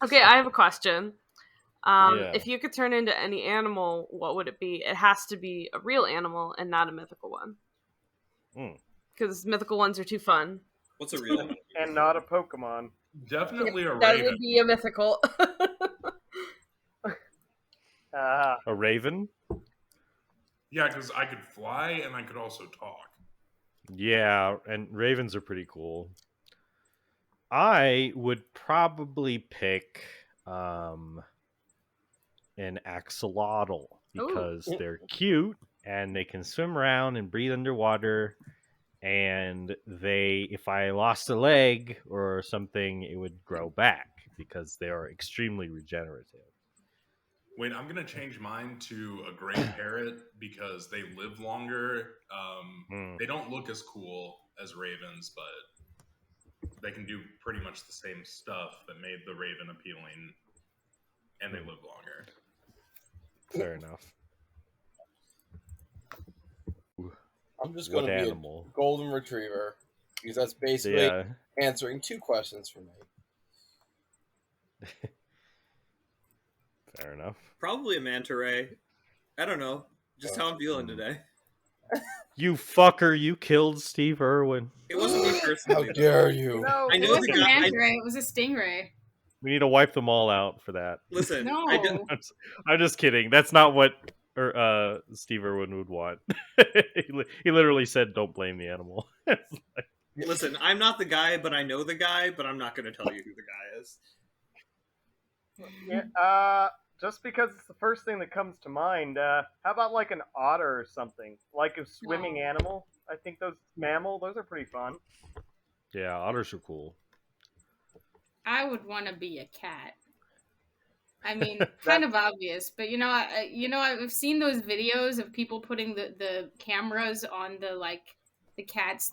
Okay, I have a question. Yeah. If you could turn into any animal, what would it be? It has to be a real animal and not a mythical one. Because mythical ones are too fun. What's a real one? And not a Pokemon. Definitely a That raven. would be a mythical. A raven? Yeah, because I could fly and I could also talk. Yeah, and ravens are pretty cool. I would probably pick an axolotl because they're cute and they can swim around and breathe underwater. And if I lost a leg or something, it would grow back because they are extremely regenerative. Wait, I'm gonna change mine to a gray parrot because they live longer. They don't look as cool as ravens, but they can do pretty much the same stuff that made the raven appealing, and they live longer. Fair enough. I'm just going to be a golden retriever because that's basically answering two questions for me. Fair enough. Probably a manta ray. I don't know. Just how I'm feeling today. You fucker! You killed Steve Irwin. It wasn't me personally. How dare you? No, I know it wasn't a manta ray. It was a stingray. We need to wipe them all out for that. Listen, No. I'm just kidding. That's not what Steve Irwin would want. He literally said, "Don't blame the animal." Listen, I'm not the guy, but I know the guy, but I'm not going to tell you who the guy is. Yeah, just because it's the first thing that comes to mind, how about like an otter or something? Like a swimming animal? I think those are pretty fun. Yeah, otters are cool. I would want to be a cat. I mean, kind of obvious, but I've seen those videos of people putting the cameras on the cat's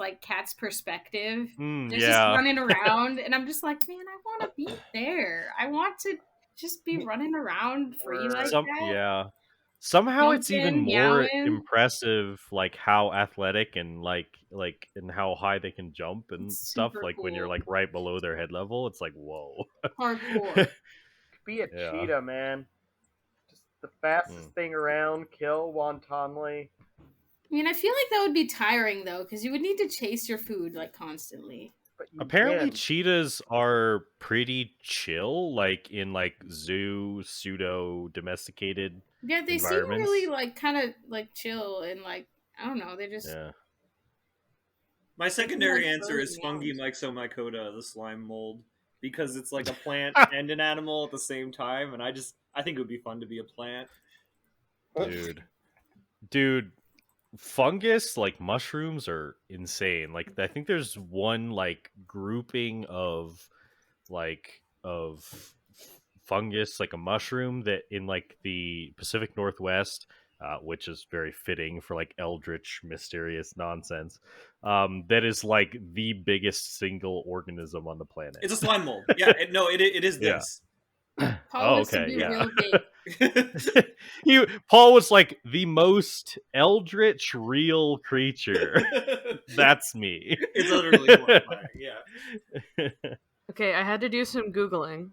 perspective. They're just running around, and I'm just like, man, I want to be there. I want to just be running around free like that. Yeah. Somehow it's even more meowing. impressive, like how athletic and and how high they can jump and stuff. Like when you're like right below their head level, it's like whoa. Hardcore. Be a cheetah, man. Just the fastest thing around. Kill wantonly. I mean, I feel like that would be tiring though, because you would need to chase your food like constantly. Apparently, cheetahs are pretty chill, like in like zoo pseudo domesticated. Yeah, they seem really like kind of like chill and like I don't know. They just. Yeah. My secondary answer is fungi myxomycota, the slime mold, because it's like a plant and an animal at the same time, and I think it would be fun to be a plant. Dude. Fungus, like mushrooms, are insane. Like I think there's one like grouping of fungus, like a mushroom that in like the Pacific Northwest, which is very fitting for like eldritch, mysterious nonsense. That is like the biggest single organism on the planet. It's a slime mold. Yeah, it is this. Paul real big. Paul was like the most eldritch real creature. That's me. It's literally horrifying. Yeah. Okay, I had to do some Googling,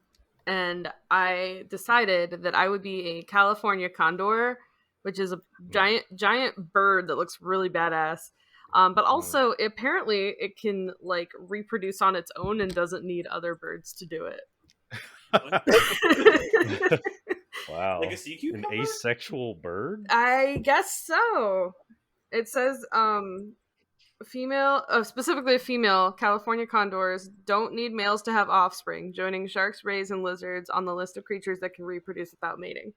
and I decided that I would be a California condor, which is a giant bird that looks really badass. But also, apparently, it can like reproduce on its own and doesn't need other birds to do it. Wow. Like a sea cucumber? An asexual bird? I guess so. It says specifically female California condors don't need males to have offspring, joining sharks, rays, and lizards on the list of creatures that can reproduce without mating.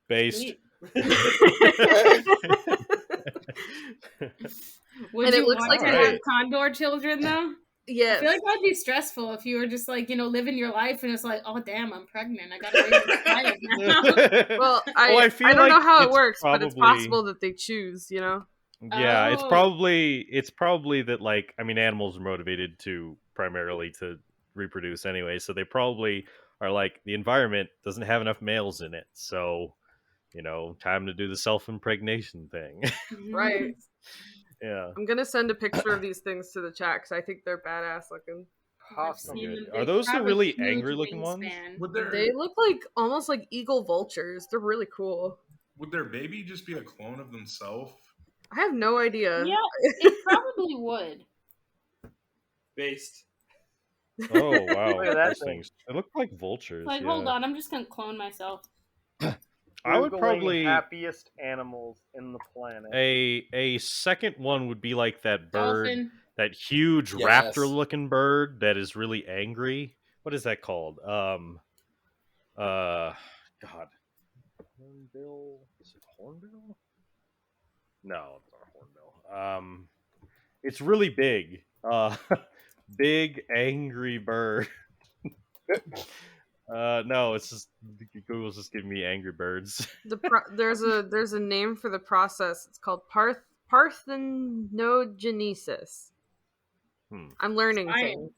Based. Would you want to have condor children though? Yeah, I feel like that'd be stressful if you were just like, living your life and it's like, oh damn, I'm pregnant. I gotta raise a child now. Well, I don't know how it works, but it's possible that they choose, Yeah, Oh. it's probably that like animals are motivated primarily to reproduce anyway, so they probably are like the environment doesn't have enough males in it, so time to do the self-impregnation thing. Right. Yeah. I'm gonna send a picture of these things to the chat because I think they're badass looking. Possum. Are those the really angry looking ones? They look like almost like eagle vultures. They're really cool. Would their baby just be a clone of themselves? I have no idea. Yeah, it probably would. Based. Oh wow, Look at that those things. They look like vultures. Like, yeah. hold on, I'm just gonna clone myself. I would Googling probably happiest animals in the planet. a second one would be like that bird, Dolphin. that huge Yes. raptor-looking bird that is really angry. What is that called? God, hornbill. Is it hornbill? No, it's not hornbill. It's really big. Big angry bird. No, it's just Google's just giving me angry birds. There's a name for the process. It's called parthenogenesis. I'm learning things.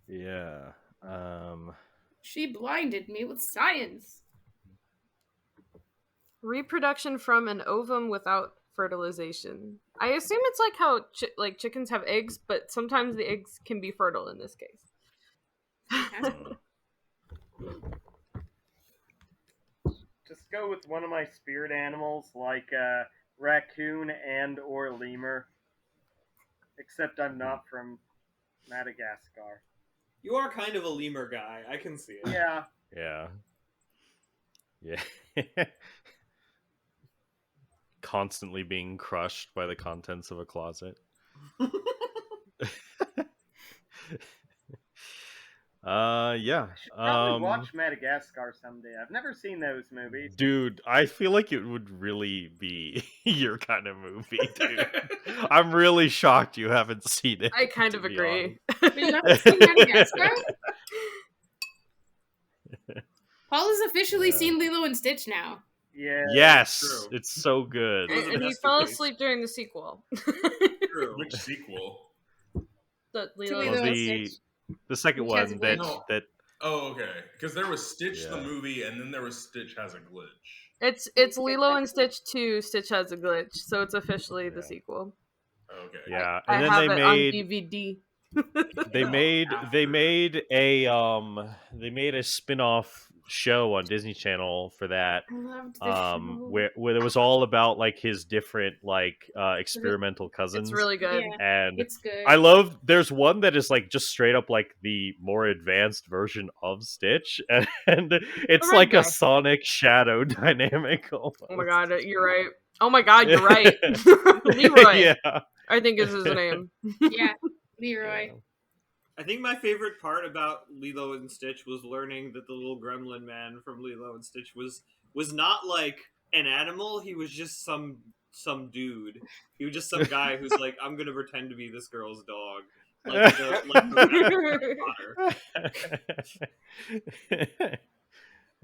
Yeah. She blinded me with science. Reproduction from an ovum without fertilization. I assume it's like how chickens have eggs, but sometimes the eggs can be fertile in this case. Just go with one of my spirit animals, like raccoon and or lemur. Except I'm not from Madagascar. You are kind of a lemur guy. I can see it. Yeah. Yeah. Yeah. Constantly being crushed by the contents of a closet. Yeah. Should probably watch Madagascar someday. I've never seen those movies. Dude, I feel like it would really be your kind of movie, dude. I'm really shocked you haven't seen it. I kind of agree. You haven't seen Madagascar? Paul has officially seen Lilo and Stitch now. Yeah. Yes, it's so good. And he fell asleep during the sequel. True. Which sequel? The Lilo Lilo. and Stitch. The second Which has one a that glitch. that Oh, okay. Because there was Stitch the Yeah. movie, and then there was Stitch Has a Glitch. It's Lilo and Stitch 2, Stitch Has a Glitch, so it's officially the sequel. Okay. yeah, I and then have they it made on DVD. they made a spin-off show on Disney Channel for that. I loved the show. Where it was all about like his different like experimental cousins. It's really good. Yeah, And it's good. I love there's one that is like just straight up like the more advanced version of Stitch, and it's Oh my like God. a Sonic Shadow dynamic almost. Oh my god, you're right. Oh my god, you're right. Leroy, Yeah. I think is his name. Yeah, Leroy. I think my favorite part about Lilo and Stitch was learning that the little gremlin man from Lilo and Stitch was not like an animal. He was just some dude. He was just some guy who's like, I'm gonna pretend to be this girl's dog. Like the Potter.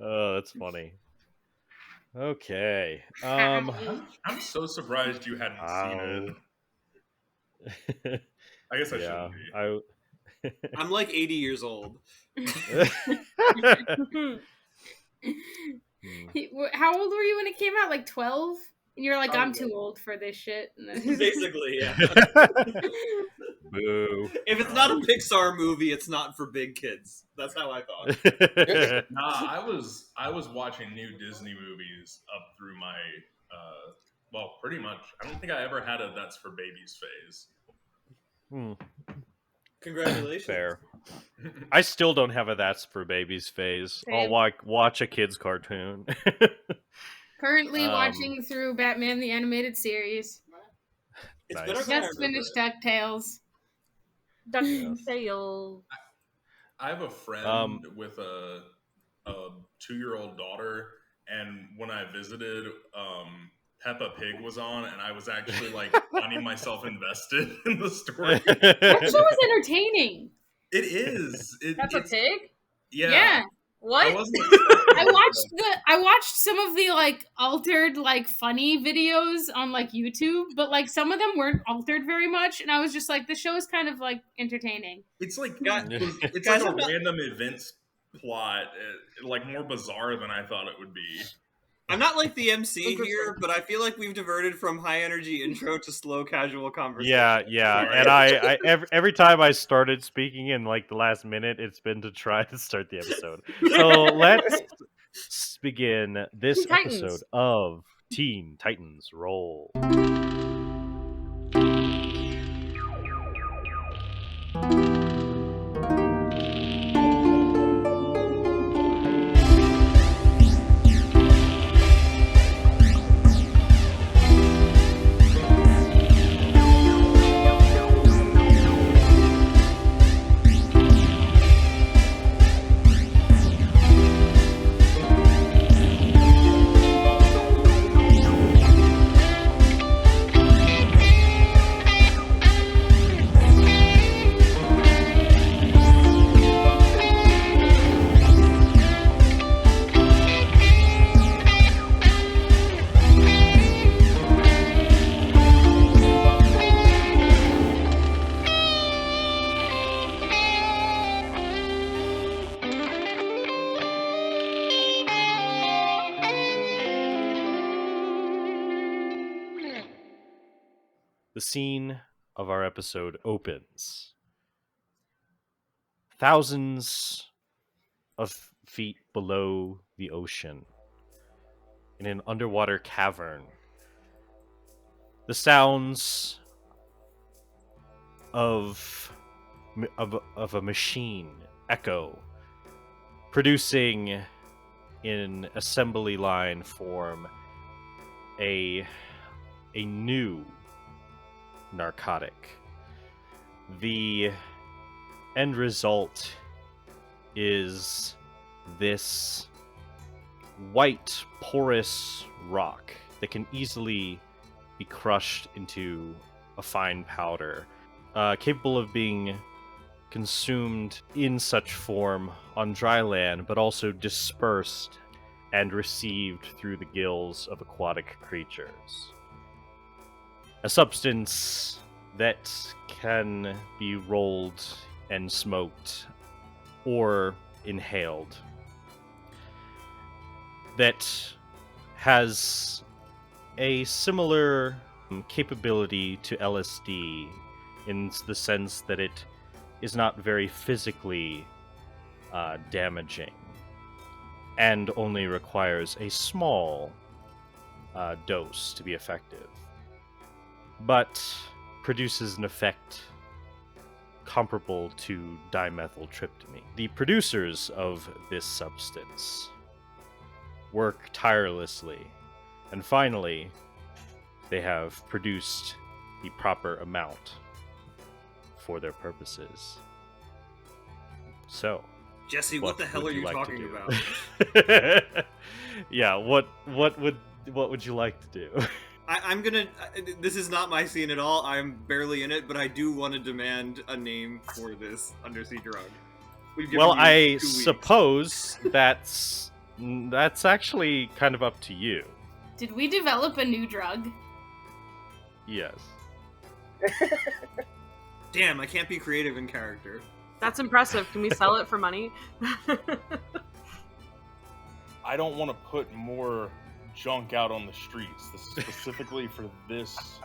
Oh, that's funny. Okay. I'm so surprised you hadn't seen it. I guess I shouldn't be. I'm like 80 years old. How old were you when it came out? Like 12? And you're like, I'm too old for this shit. Basically, yeah. Boo. If it's not a Pixar movie, it's not for big kids. That's how I thought. Nah, I was watching new Disney movies up through my well, pretty much. I don't think I ever had a That's for Babies phase. Congratulations. Fair. I still don't have a That's for Babies phase. Same. I'll watch a kid's cartoon. Currently watching through Batman the Animated Series. It's Nice. better than I Just remember. finished DuckTales. DuckTales. I have a friend with a 2-year-old daughter, and when I visited, Peppa Pig was on, and I was actually like finding myself invested in the story. That show was entertaining. It is. Peppa Pig? Yeah. What? I watched some of the like altered like funny videos on like YouTube, but like some of them weren't altered very much, and I was just like, the show is kind of like entertaining. It's like Guys, it's like a random events plot, like more bizarre than I thought it would be. I'm not like the MC here, but I feel like we've diverted from high energy intro to slow casual conversation. Yeah. And I every time I started speaking in like the last minute, it's been to try to start the episode. So let's begin this episode of Teen Titans Roll. The scene of our episode opens thousands of feet below the ocean in an underwater cavern. The sounds of a machine echo, producing in assembly line form a new narcotic. The end result is this white, porous rock that can easily be crushed into a fine powder, capable of being consumed in such form on dry land, but also dispersed and received through the gills of aquatic creatures. A substance that can be rolled and smoked or inhaled, that has a similar capability to LSD in the sense that it is not very physically damaging and only requires a small dose to be effective, but produces an effect comparable to dimethyltryptamine. The producers of this substance work tirelessly, and finally, they have produced the proper amount for their purposes. So, Jesse, what the hell are you talking about? Yeah, what would you like to do? I'm gonna. This is not my scene at all. I'm barely in it, but I do want to demand a name for this undersea drug. Well, I suppose that's actually kind of up to you. Did we develop a new drug? Yes. Damn, I can't be creative in character. That's impressive. Can we sell it for money? I don't want to put more junk out on the streets. This is specifically for this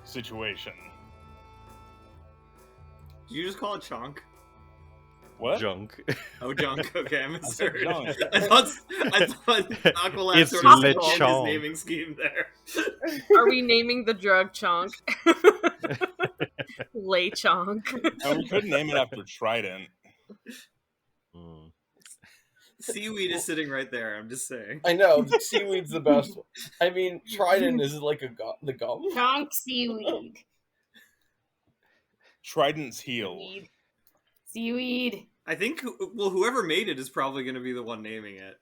situation. Did you just call it chonk? What? Junk. Oh, junk. Okay, I misheard. junk. I thought Aqualad It's sort of lechon. his naming scheme there. Are we naming the drug chonk? Lay chonk. And we couldn't name it after Trident. Seaweed is sitting right there. I'm just saying. I know seaweed's the best one. I mean, Trident is like the gum. Chonk seaweed. Trident's heel. Seaweed. I think whoever made it is probably going to be the one naming it.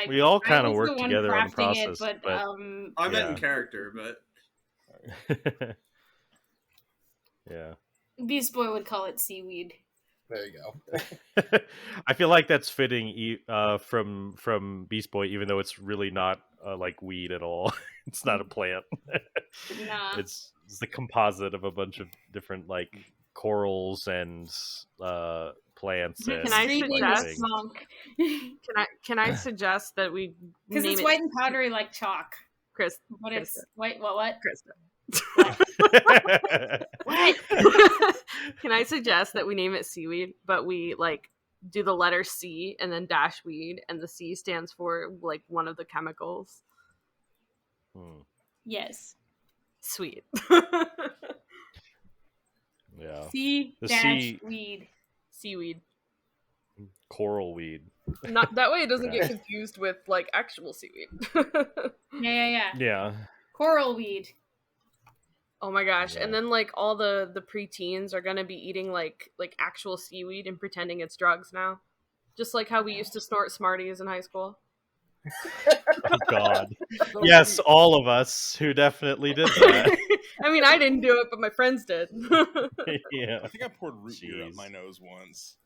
We all kind of work together on the process. But I meant in character, but yeah. Beast Boy would call it seaweed. There you go. I feel like that's fitting from Beast Boy, even though it's really not like weed at all. It's not a plant. Nah. It's the composite of a bunch of different like corals and plants. Can and I Street name suggest- is Monk. Can I suggest that we Because name it's it white and powdery like chalk. Chris? But Krista. it's white. What? Krista. What? Can I suggest that we name it seaweed, but we like do the letter C and then dash weed, and the C stands for like one of the chemicals. Yes. Sweet. Yeah. C The dash C- weed. Seaweed. Coral weed. Not that way it doesn't Yeah. get confused with like actual seaweed. Yeah. Yeah. Coral weed. Oh my gosh. Yeah. And then like all the preteens are gonna be eating like actual seaweed and pretending it's drugs now. Just like how we used to snort Smarties in high school. Oh God. Yes, all of us who definitely did that. I mean, I didn't do it, but my friends did. Yeah. I think I poured root beer up Jeez. my nose once.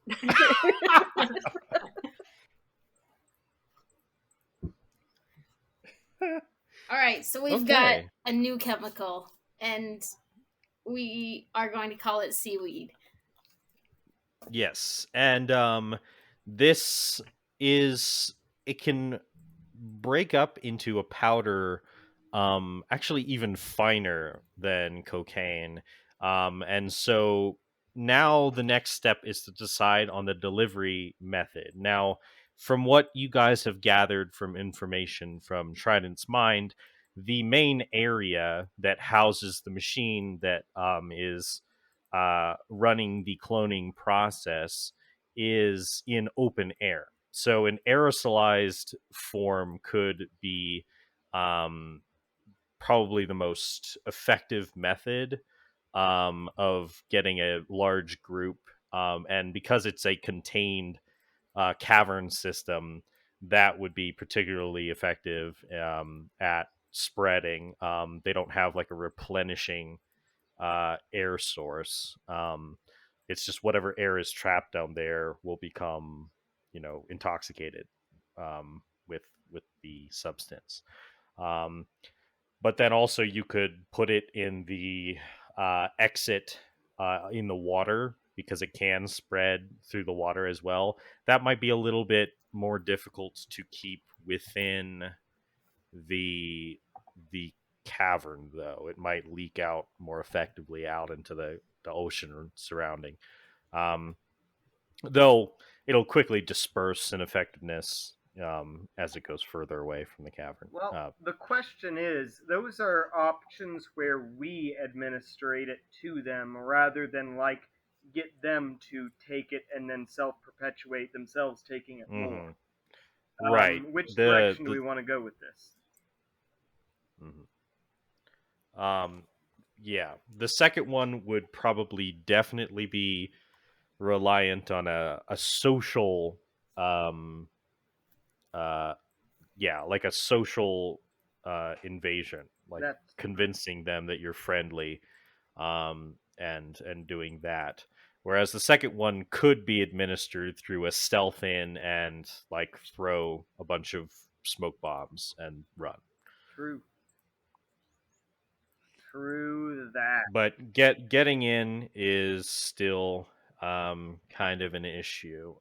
All right, so we've got a new chemical, and we are going to call it seaweed. Yes, and this is it can break up into a powder, actually even finer than cocaine, and so now the next step is to decide on the delivery method. Now, from what you guys have gathered from information from Trident's mind, the main area that houses the machine that is running the cloning process is in open air. So an aerosolized form could be probably the most effective method of getting a large group. And because it's a contained cavern system, that would be particularly effective at spreading. They don't have like a replenishing air source. It's just whatever air is trapped down there will become, intoxicated with the substance. But then also you could put it in the exit in the water, because it can spread through the water as well. That might be a little bit more difficult to keep within the cavern, though. It might leak out more effectively out into the ocean surrounding. Though it'll quickly disperse in effectiveness as it goes further away from the cavern. Well, the question is, those are options where we administrate it to them rather than like get them to take it and then self-perpetuate themselves taking it more. Right. Which direction do we want to go with this? Yeah, the second one would probably definitely be reliant on a social like a social invasion, like convincing them that you're friendly, and doing that. Whereas the second one could be administered through a stealth in and like throw a bunch of smoke bombs and run. True that. But getting in is still kind of an issue.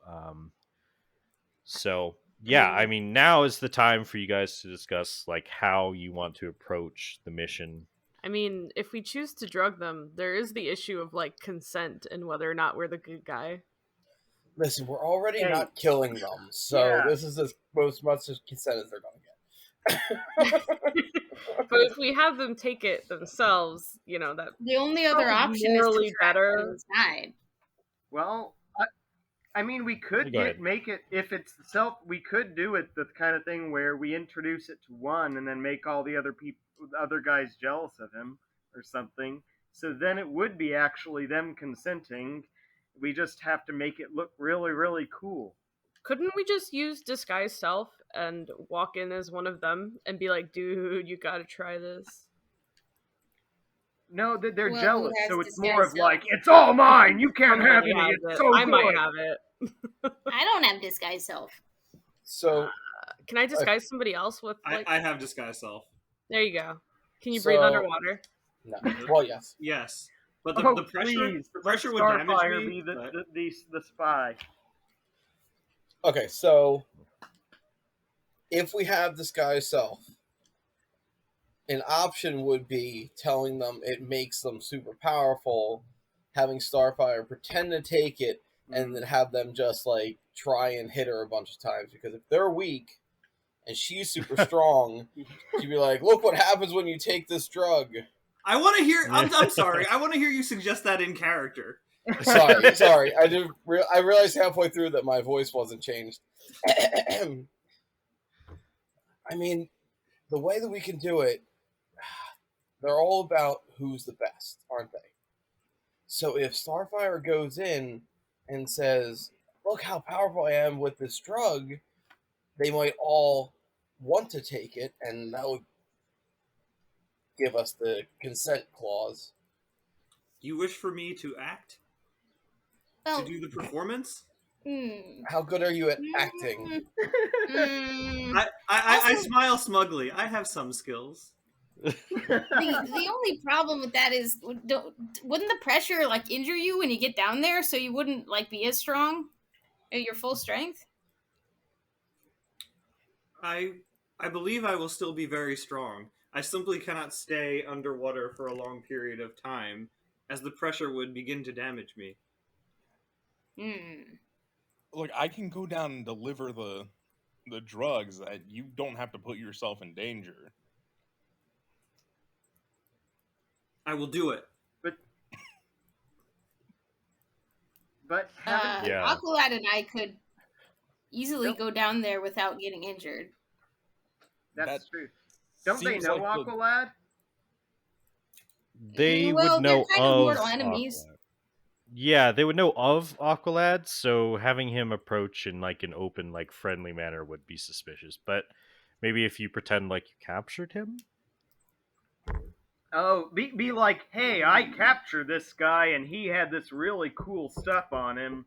So yeah, I mean, now is the time for you guys to discuss like how you want to approach the mission. I mean, if we choose to drug them, there is the issue of like consent and whether or not we're the good guy. Listen, we're already not killing them, so this is as much as consent as they're gonna get. But if we have them take it themselves, that the only other option is to trap them inside. Well, I mean, we could make it, if it's we could do it the kind of thing where we introduce it to one and then make all the other guys jealous of him or something. So then it would be actually them consenting. We just have to make it look really, really cool. Couldn't we just use disguise self and walk in as one of them and be like, dude, you gotta try this? No, they're jealous, so it's more of like, it's all mine, you can't have any, it's so good. I might have it. I don't have disguise self. So, can I disguise somebody else with like... I have disguise self. There you go. Can you breathe underwater? No. Well, yes. Yes. But the pressure would damage Starfire me. Be the spy. Okay, so if we have this guy's self, an option would be telling them it makes them super powerful, having Starfire pretend to take it, and then have them just like try and hit her a bunch of times. Because if they're weak and she's super strong, she'd be like, "Look what happens when you take this drug." I want to hear. I'm sorry. I want to hear you suggest that in character. Sorry. I realized halfway through that my voice wasn't changed. I mean, the way that we can do it, they're all about who's the best, aren't they? So if Starfire goes in and says, "Look how powerful I am with this drug," they might all want to take it, and that would give us the consent clause. You wish for me to act? To do the performance? How good are you at acting? I smile smugly. I have some skills. The only problem with that is, wouldn't the pressure like injure you when you get down there, so you wouldn't like be as strong at your full strength? I believe I will still be very strong. I simply cannot stay underwater for a long period of time, as the pressure would begin to damage me. Look, I can go down and deliver the drugs. You don't have to put yourself in danger. I will do it. But Aqualad and I could easily go down there without getting injured. That's true. Don't they know Aqualad? They would know kind of mortal enemies. Aqualad. Yeah, they would know of Aqualad, so having him approach in like an open, like friendly manner would be suspicious. But maybe if you pretend like you captured him. Oh, be like, "Hey, I captured this guy, and he had this really cool stuff on him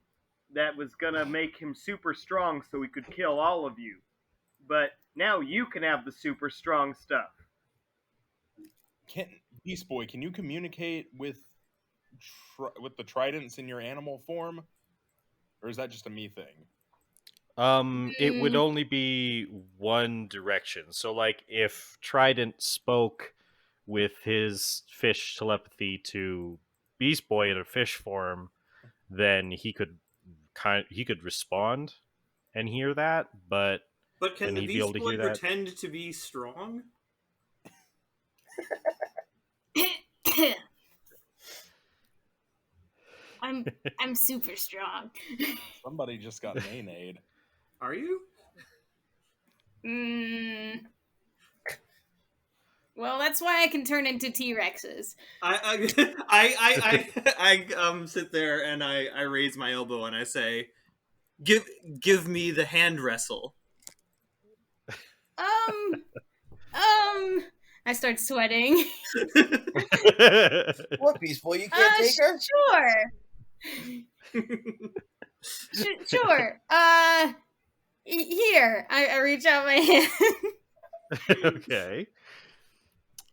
that was gonna make him super strong, so he could kill all of you. But now you can have the super strong stuff." Beast Boy, can you communicate with the Tridents in your animal form, or is that just a me thing? It would only be one direction. So, like, if Trident spoke with his fish telepathy to Beast Boy in a fish form, then he could respond and hear that. But can the Beast Boy pretend to be strong? I'm super strong. Somebody just got nay-nayed. Are you? Well, that's why I can turn into T-Rexes. I sit there and I raise my elbow and I say, "Give me the hand wrestle." I start sweating. What, Beast Boy? You can't take her? Sure. Sure. Here. I reach out my hand. Okay.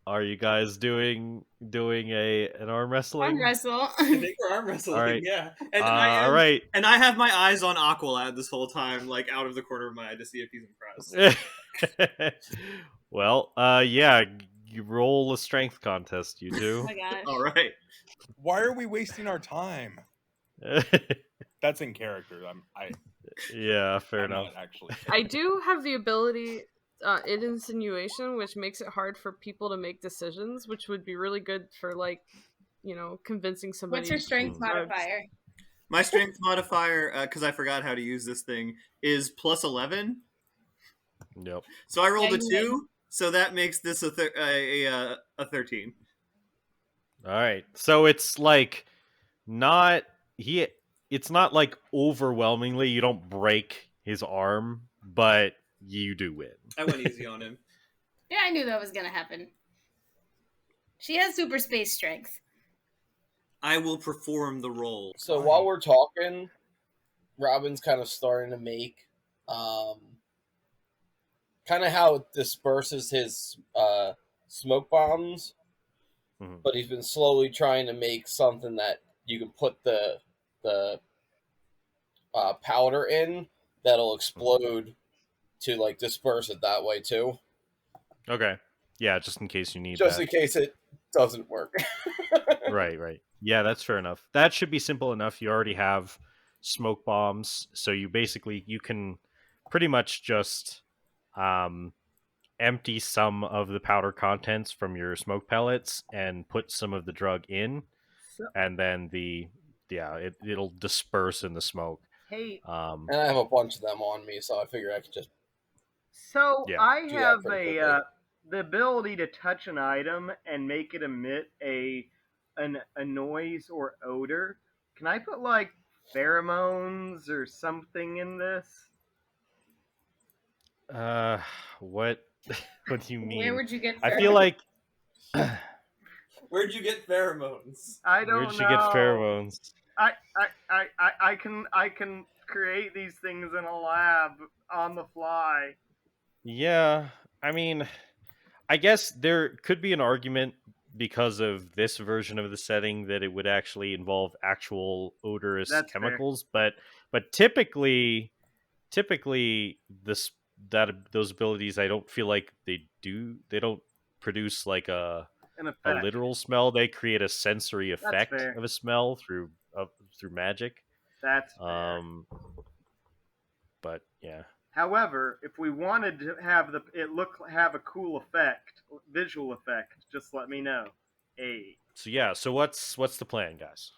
Are you guys doing an arm wrestling? Arm wrestle. I think we're arm wrestling, all right. yeah. And all right. And I have my eyes on Aqualad this whole time, like out of the corner of my eye to see if he's impressed. Well, yeah, you roll a strength contest, you do. Oh my gosh. All right. Why are we wasting our time? That's in character. Yeah, fair enough. Actually, I do have the ability in insinuation, which makes it hard for people to make decisions, which would be really good for, like, convincing somebody. What's your strength modifier? My strength modifier, because I forgot how to use this thing, is plus 11. Yep. So I rolled a 2, so that makes this a 13. All right. So it's like it's not like overwhelmingly you don't break his arm, but you do win. I went easy on him. Yeah, I knew that was gonna happen. She has super space strength. I will perform the role. So while we're talking, Robin's kind of starting to make kind of how it disperses his smoke bombs. but he's been slowly trying to make something that you can put the powder in that'll explode to like disperse it that way too. Okay. Yeah, just in case you need just that. in case it doesn't work. Right. Yeah, that's fair enough. That should be simple enough. You already have smoke bombs, so you can pretty much just empty some of the powder contents from your smoke pellets and put some of the drug in, and then it'll disperse in the smoke. Hey, and I have a bunch of them on me, so I figure I could just. So Yeah. I Do that have pretty quickly. the ability to touch an item and make it emit a noise or odor. Can I put like pheromones or something in this? What what do you mean? Where would you get? I feel like Where'd you get pheromones? I don't where'd know. you get pheromones? I can create these things in a lab on the fly. Yeah, I mean, I guess there could be an argument because of this version of the setting that it would actually involve actual odorous That's chemicals, but typically this that those abilities, I don't feel like they don't produce like a An effect. literal smell. They create a sensory effect fair. of a smell through magic. That's fair. But yeah. However, if we wanted to have have a cool effect, visual effect, just let me know. Hey. So yeah, so what's the plan, guys?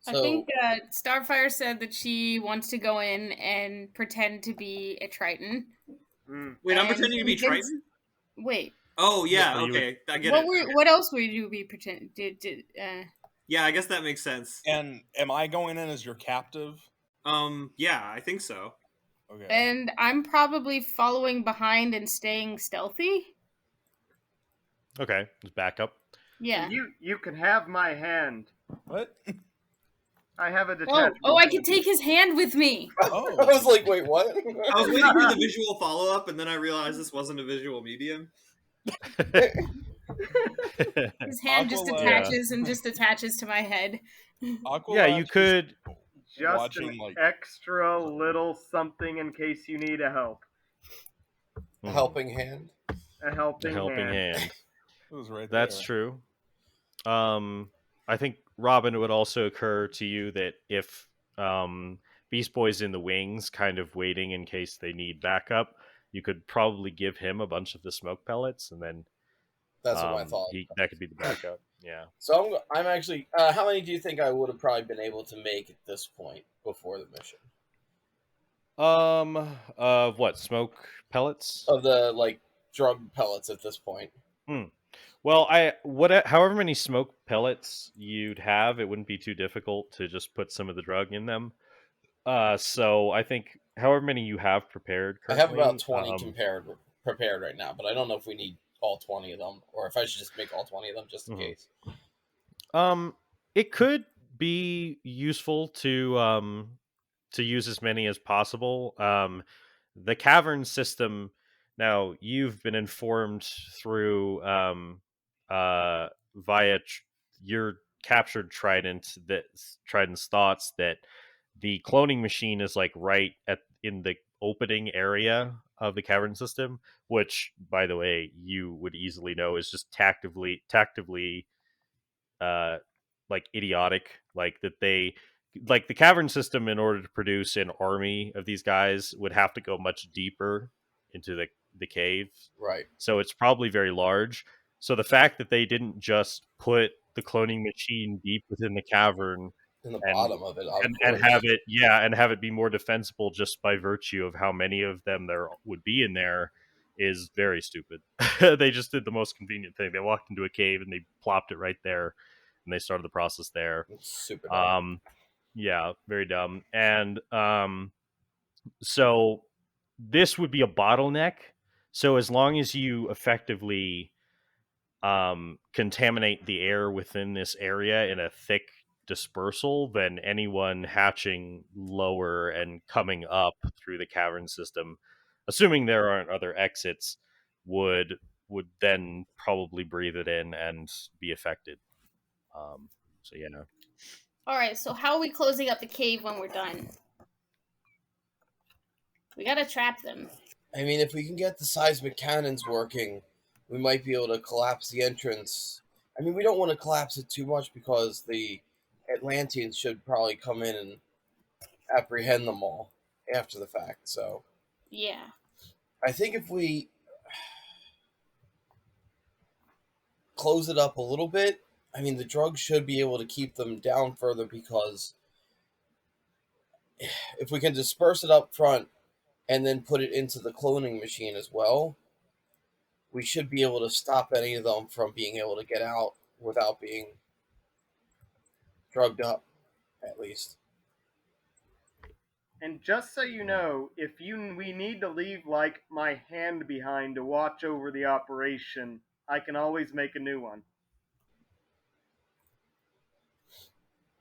I think Starfire said that she wants to go in and pretend to be a Trident. Wait, I'm pretending to be Trident? Wait. Oh, yeah, okay. I get it. What else would you be pretending? Yeah, I guess that makes sense. And am I going in as your captive? Yeah, I think so. Okay. And I'm probably following behind and staying stealthy. Okay, just back up. Yeah. You can have my hand. What? I have a detachable. Oh, I can take his hand with me. Oh. I was like, wait, what? I was waiting for the visual follow-up, and then I realized this wasn't a visual medium. His hand just attaches to my head. Aqualad yeah, you could just watching, an like, extra little something in case you need a help. A helping hand. A helping hand. It was right That's there. true. I think, Robin, it would also occur to you that if Beast Boy's in the wings, kind of waiting in case they need backup, you could probably give him a bunch of the smoke pellets, and then That's what I thought. That could be the backup. Yeah. So I'm actually. How many do you think I would have probably been able to make at this point before the mission? What, smoke pellets? Of the like drug pellets at this point. Well, however many smoke pellets you'd have, it wouldn't be too difficult to just put some of the drug in them. So I think however many you have prepared currently, I have about 20 prepared right now, but I don't know if we need all 20 of them, or if I should just make all 20 of them just in case. It could be useful to use as many as possible. The cavern system. Now, you've been informed through via your captured Trident's thoughts that the cloning machine is like right in the opening area of the cavern system, which, by the way, you would easily know is just tactively like idiotic. Like that the cavern system, in order to produce an army of these guys, would have to go much deeper into the cave. Right. So it's probably very large. So the fact that they didn't just put the cloning machine deep within the cavern in the bottom of it, and have it be more defensible just by virtue of how many of them there would be in there is very stupid. They just did the most convenient thing. They walked into a cave and they plopped it right there, and they started the process there. It's super dumb. Yeah, very dumb. And so this would be a bottleneck. So as long as you effectively contaminate the air within this area in a thick dispersal, then anyone hatching lower and coming up through the cavern system, assuming there aren't other exits, would would then probably breathe it in and be affected. So yeah. All right, so how are we closing up the cave when we're done? We gotta trap them. I mean, if we can get the seismic cannons working, we might be able to collapse the entrance. I mean, we don't want to collapse it too much because the Atlanteans should probably come in and apprehend them all after the fact. So yeah, I think if we close it up a little bit, I mean, the drugs should be able to keep them down further, because if we can disperse it up front and then put it into the cloning machine as well, we should be able to stop any of them from being able to get out without being drugged up, at least. And just so you know, we need to leave like my hand behind to watch over the operation, I can always make a new one.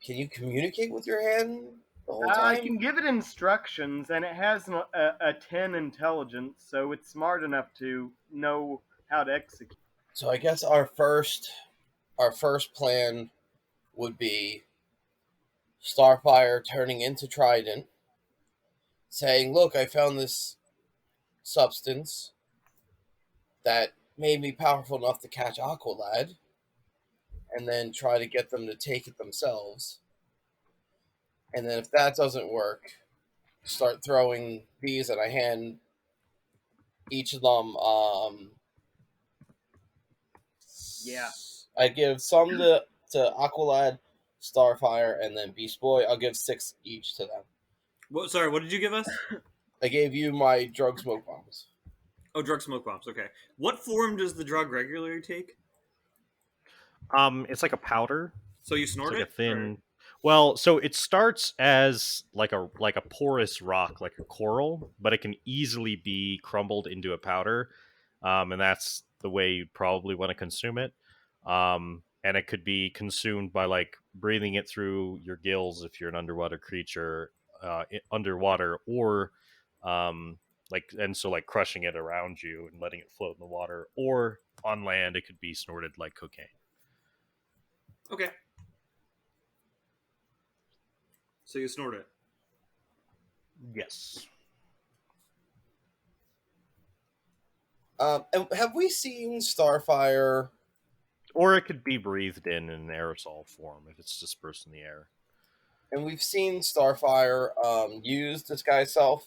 Can you communicate with your hand the whole time? I can give it instructions, and it has a 10 intelligence, so it's smart enough to know how to execute. So I guess our first plan would be Starfire turning into Trident, saying, "Look, I found this substance that made me powerful enough to catch Aqualad," and then try to get them to take it themselves. And then if that doesn't work, start throwing these, and I hand each of them, Yeah. I give some to Aqualad, Starfire, and then Beast Boy. I'll give 6 each to them. What? Sorry, what did you give us? I gave you my drug smoke bombs. Oh, drug smoke bombs. Okay. What form does the drug regularly take? It's like a powder. So you snort like it? A thin. Well, so it starts as like a porous rock, like a coral, but it can easily be crumbled into a powder, and that's the way you probably want to consume it. And it could be consumed by like breathing it through your gills if you're an underwater creature, underwater, or like crushing it around you and letting it float in the water, or on land it could be snorted like cocaine. Okay. So you snort it. Yes. And have we seen Starfire? Or it could be breathed in an aerosol form if it's dispersed in the air. And we've seen Starfire use Disguise Self.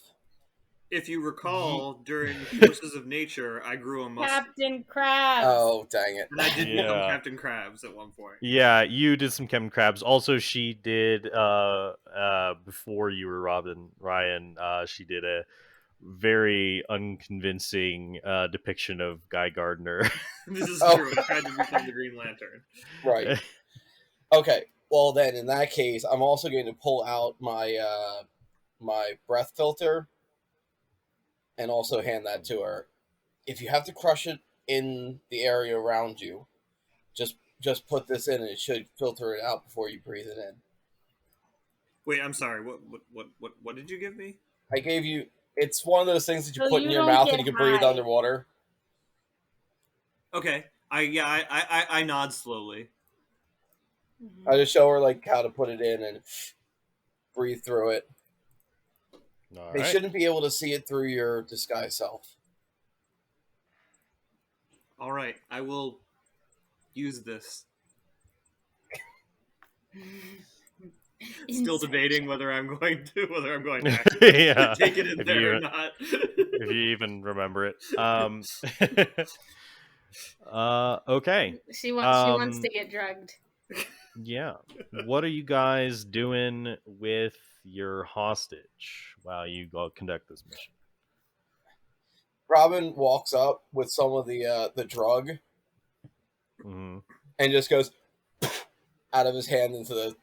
If you recall, during Forces of Nature, I grew a mustache. Captain Krabs. Oh, dang it. And I did become Captain Krabs at one point. Yeah, you did some Captain Krabs. Also, she did, before you were Ryan, she did a very unconvincing depiction of Guy Gardner. This is true. I tried to become the Green Lantern. Right. Okay. Well, then, in that case, I'm also going to pull out my my breath filter and also hand that to her. If you have to crush it in the area around you, just put this in, and it should filter it out before you breathe it in. Wait, I'm sorry. What did you give me? I gave you. It's one of those things that you So put you in your don't mouth get and you can breathe high. underwater. Okay. I nod slowly. Mhm. I just show her like how to put it in and breathe through it. All They right. shouldn't be able to see it through your disguise self. All right, I will use this. Still Inside debating joke. whether I'm going to actually Yeah. take it in If there you- or not. If you even remember it. Okay. She wants to get drugged. Yeah. What are you guys doing with your hostage while you go conduct this mission? Robin walks up with some of the drug Mm-hmm. and just goes out of his hand into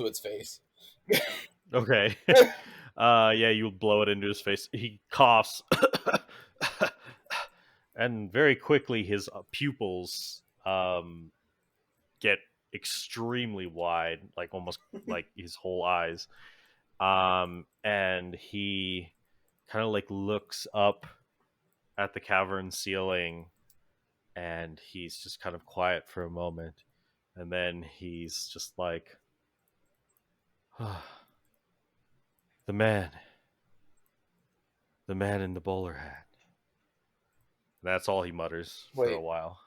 its face. Okay. Yeah, you blow it into his face. He coughs. And very quickly his pupils get extremely wide, like almost like his whole eyes. And he kind of like looks up at the cavern ceiling and he's just kind of quiet for a moment, and then he's just like, the man in the bowler hat. That's all he mutters for a while.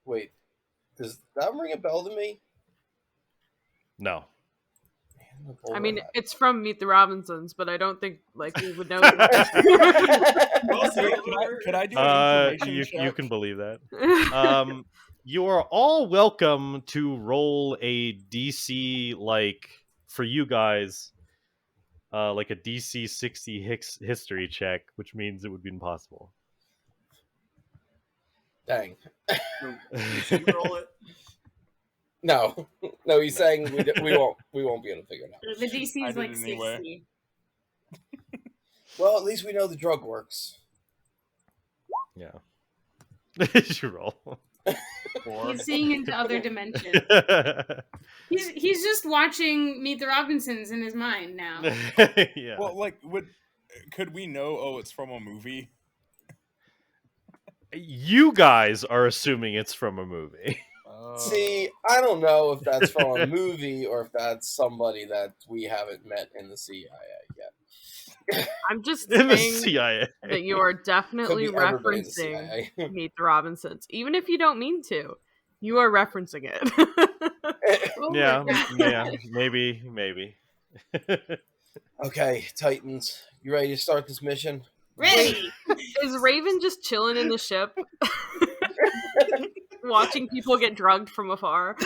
Wait, does that ring a bell to me? No. I mean, it's from Meet the Robinsons, but I don't think like we would know. Could I do an information check? You can believe that. You are all welcome to roll a DC, like, for you guys, like a DC 60 history check, which means it would be impossible. Dang. You roll it. No, he's saying we won't be able to figure it out. The DC is like 60. Well, at least we know the drug works. Yeah. You roll. He's seeing into other dimensions. He's just watching Meet the Robinsons in his mind now. Yeah. Well, like, could we know? Oh, it's from a movie. You guys are assuming it's from a movie. See, I don't know if that's from a movie or if that's somebody that we haven't met in the CIA yet. I'm just in the saying CIA that you are definitely referencing Meet the Robinsons, even if you don't mean to. You are referencing it. Yeah, maybe. Okay, Titans, you ready to start this mission? Ready. Is Raven just chilling in the ship? Watching people get drugged from afar.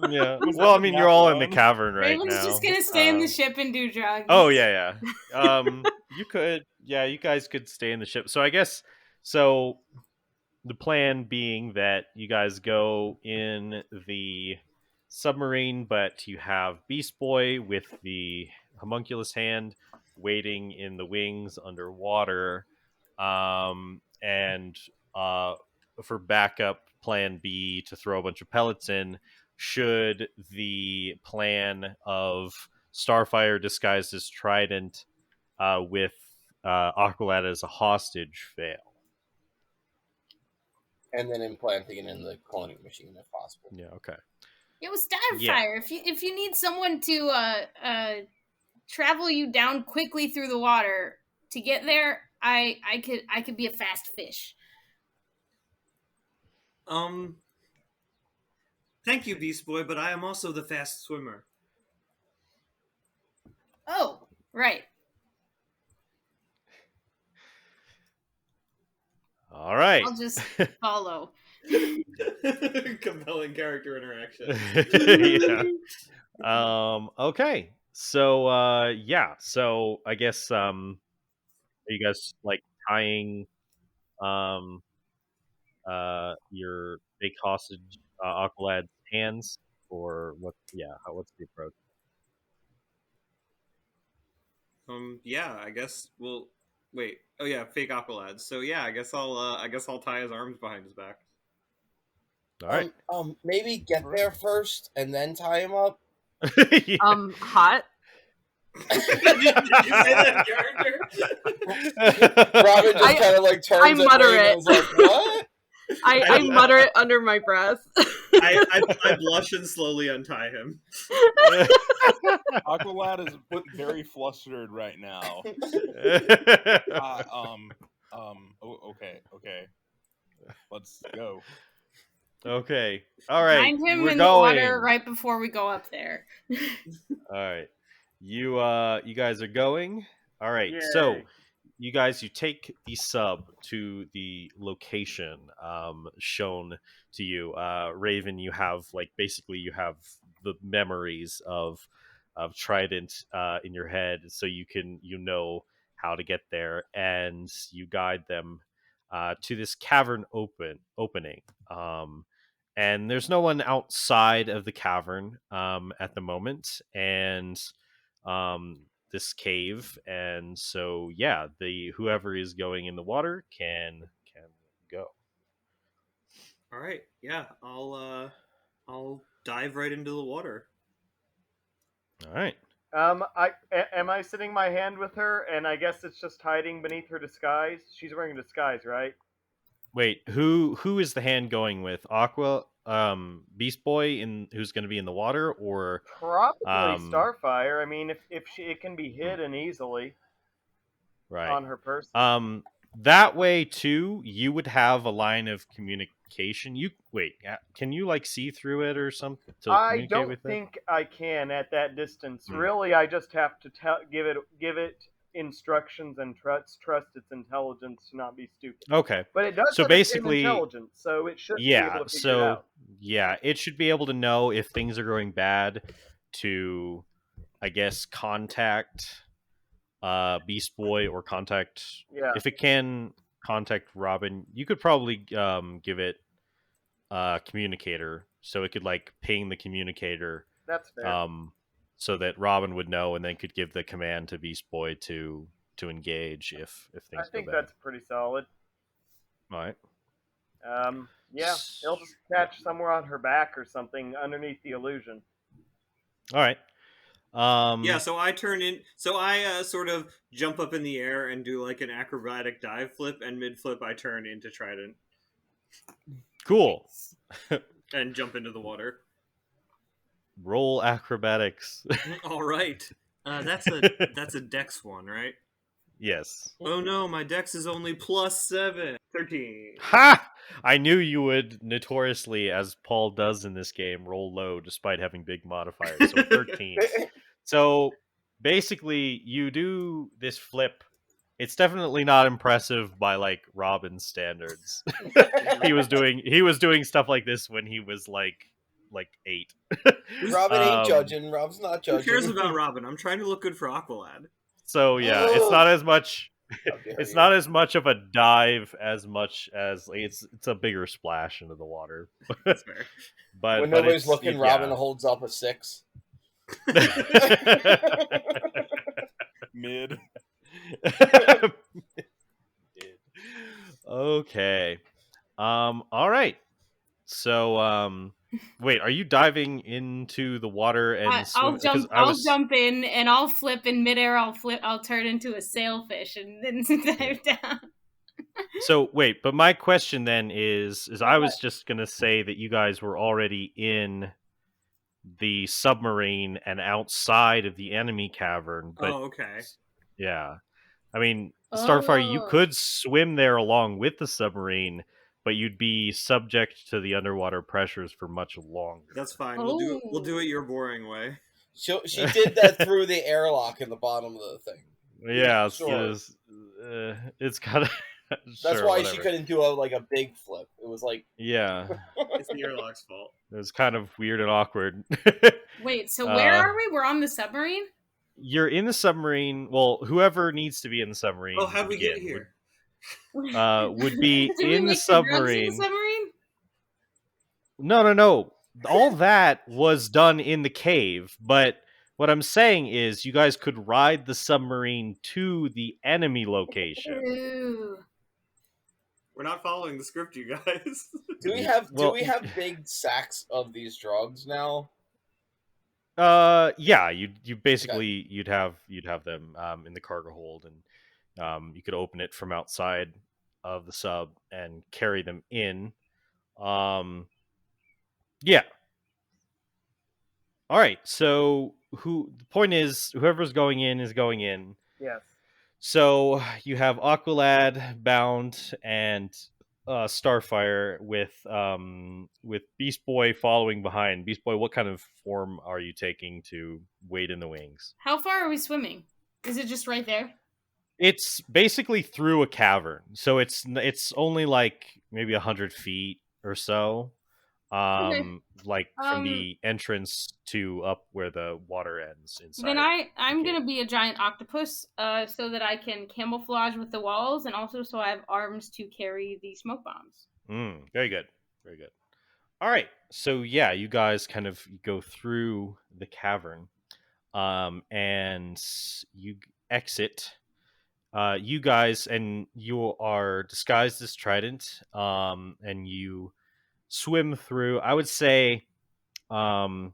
Yeah. Well, I mean, you're all in the cavern right Raven's now. just gonna stay in the ship and do drugs. Oh yeah. You could, you guys could stay in the ship. So I guess, the plan being that you guys go in the submarine, but you have Beast Boy with the homunculus hand waiting in the wings underwater, and for backup, plan B to throw a bunch of pellets in should the plan of Starfire disguised as Trident with Aqualad as a hostage fail. And then implanting it in the cloning machine if possible. Yeah, okay. It was Starfire. Yeah. If you need someone to travel you down quickly through the water to get there, I could be a fast fish. Thank you, Beast Boy, but I am also the fast swimmer. Oh, right. All right. I'll just follow. Compelling character interaction. Yeah. Okay. So so I guess are you guys like tying your fake hostage Aqualad's hands, or what? Yeah, what's the approach? Yeah, I guess we'll wait. Oh yeah, fake Aqualad. So yeah, I guess I'll tie his arms behind his back. All right. Maybe get there first and then tie him up. Yeah. Hot. Did you say that character? Robin just kind of like turns. I mutter it. And is like, what? I mutter it under my breath. I blush and slowly untie him. Aqualad is very flustered right now. Okay. Let's go. Okay. All right. Find him We're in going. the water right before we go up there. All right. You guys are going. All right. Yay. So you guys, you take the sub to the location shown to you. Raven, you have basically you have the memories of Trident in your head, so you know how to get there, and you guide them to this cavern opening. And there's no one outside of the cavern at the moment, and this cave, and so whoever is going in the water can go. All right, yeah, I'll dive right into the water. All right. Am I sitting my hand with her, and I guess it's just hiding beneath her disguise? She's wearing a disguise, right? Wait, who is the hand going with? Aqua, Beast Boy, who's going to be in the water, or Probably um, Starfire. I mean, if it can be hidden easily right? on her person. That way too, you would have a line of communication. Can you like see through it or something to I communicate don't with it? think I can at that distance. Hmm. Really, I just have to give it instructions and trust its intelligence to not be stupid. Okay. But it does So understand basically, intelligence, so it should be yeah. able to figure it So out. yeah, it should be able to know if things are going bad to, I guess, contact Beast Boy or contact. Yeah, If it can contact Robin, you could probably give it communicator, so it could like ping the communicator, that's fair. so that Robin would know and then could give the command to Beast Boy to engage if I things go think bad. that's pretty solid. All right. Yeah, it'll just catch somewhere on her back or something underneath the illusion. All right. Yeah, so I turn in. So I sort of jump up in the air and do like an acrobatic dive flip, and mid flip I turn into Trident Cool. and jump into the water. Roll acrobatics. All right, that's a Dex one, right? Yes. Oh no, my Dex is only +7. 13. Ha! I knew you would notoriously, as Paul does in this game, roll low despite having big modifiers. So 13. So basically, you do this flip. It's definitely not impressive by like Robin's standards. he was doing stuff like this when he was like 8. Robin ain't judging. Rob's not Who judging. cares about Robin? I'm trying to look good for Aqualad. So yeah, it's not as much. It's you. not as much of a dive as much as like, it's a bigger splash into the water. That's fair. But When but nobody's it's- looking, yeah. Robin holds up a 6. Mid. Okay. All right. So wait, are you diving into the water and I'll swim? 'Cause I'll jump in and I'll flip in midair. I'll turn into a sailfish and then dive down. So wait, but my question then is I was just gonna say that you guys were already in the submarine and outside of the enemy cavern, but okay. yeah. I mean, Starfire, you Oh. could swim there along with the submarine, but you'd be subject to the underwater pressures for much longer. That's fine. We'll do it your boring way. She did that through the airlock in the bottom of the thing. Yeah, Sure. it's kind of. That's why she couldn't do a big flip. It was like, Yeah, It's the airlock's fault. it was kind of weird and awkward. Wait, so where are we? We're on the submarine? You're in the submarine. Well, whoever needs to be in the submarine. Oh, how'd we get here? Would be Did we in the make the drugs submarine. in the submarine? No. All that was done in the cave, but what I'm saying is you guys could ride the submarine to the enemy location. Ooh. We're not following the script, you guys. do we have big sacks of these drugs now? Yeah, you basically you'd have them in the cargo hold, and you could open it from outside of the sub and carry them in. Yeah. All right. So the point is, whoever's going in is going in. Yes. So you have Aqualad bound and Starfire with Beast Boy following behind. Beast Boy, what kind of form are you taking to wait in the wings? How far are we swimming? Is it just right there? It's basically through a cavern, so it's only like maybe 100 feet or so. Like from the entrance to up where the water ends inside. Then I'm gonna be a giant octopus, so that I can camouflage with the walls, and also so I have arms to carry the smoke bombs. Very good, very good. All right, so yeah, you guys kind of go through the cavern, and you exit. You guys, and you are disguised as Trident, and you swim through. I would say for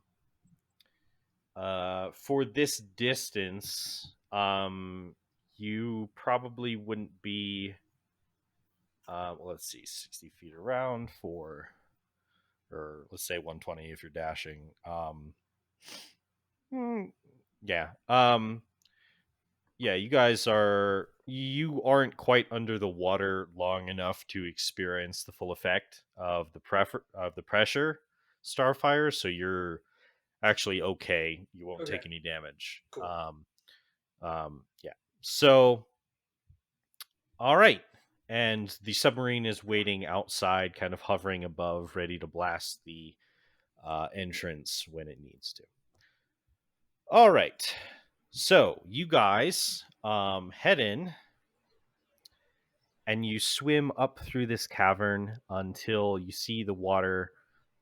this distance, you probably wouldn't be let's see, 60 feet around or let's say 120 if you're dashing. Yeah. Yeah, you aren't quite under the water long enough to experience the full effect of the pressure starfire, so you're actually okay. You won't take any damage. Cool. Yeah. So, all right. And the submarine is waiting outside, kind of hovering above, ready to blast the entrance when it needs to. All right. So, you guys head in, and you swim up through this cavern until you see the water,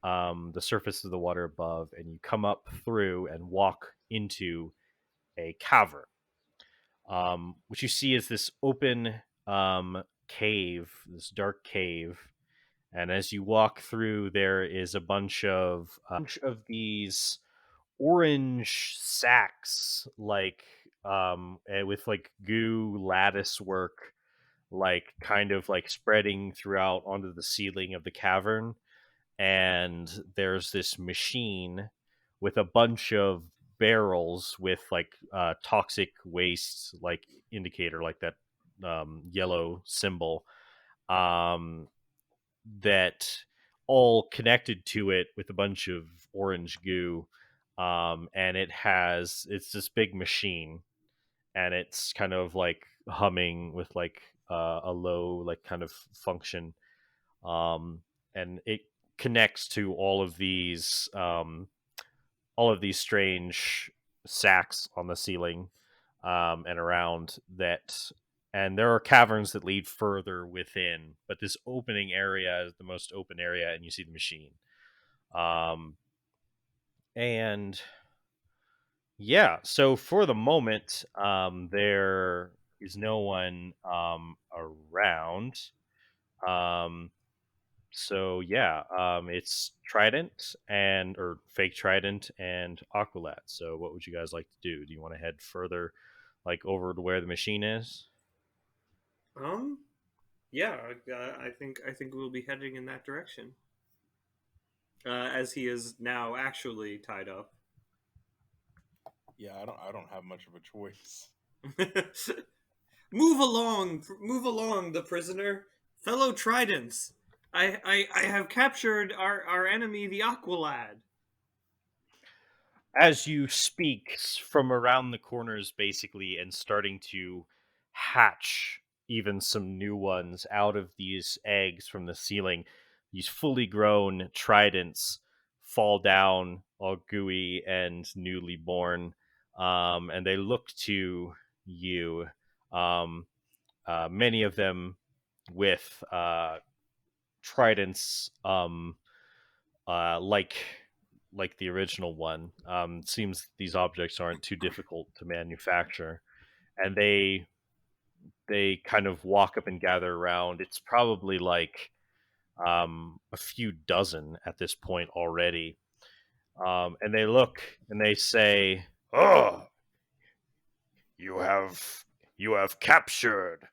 the surface of the water above, and you come up through and walk into a cavern. What you see is this open cave, this dark cave, and as you walk through, there is a bunch of these orange sacks, like with like goo lattice work, like kind of like spreading throughout onto the ceiling of the cavern. And there's this machine with a bunch of barrels with like toxic waste like indicator, like that yellow symbol, that all connected to it with a bunch of orange goo. And it's this big machine, and it's kind of like humming with like a low like kind of function, and it connects to all of these strange sacks on the ceiling, and around that. And there are caverns that lead further within, but this opening area is the most open area, and you see the machine. And yeah, so for the moment, there is no one around. So yeah, it's Trident or fake Trident and Aqualad. So what would you guys like to do? Do you want to head further, like over to where the machine is? Yeah, I think we'll be heading in that direction. As he is now actually tied up. Yeah, I don't have much of a choice. Move along, the prisoner, fellow Tridents. I have captured our enemy, the Aqualad. As you speak from around the corners, basically, and starting to hatch even some new ones out of these eggs from the ceiling, these fully grown tridents fall down, all gooey and newly born, and they look to you. Many of them with tridents, like the original one. Seems these objects aren't too difficult to manufacture, and they kind of walk up and gather around. It's probably like a few dozen at this point already, and they look and they say, "Oh, you have captured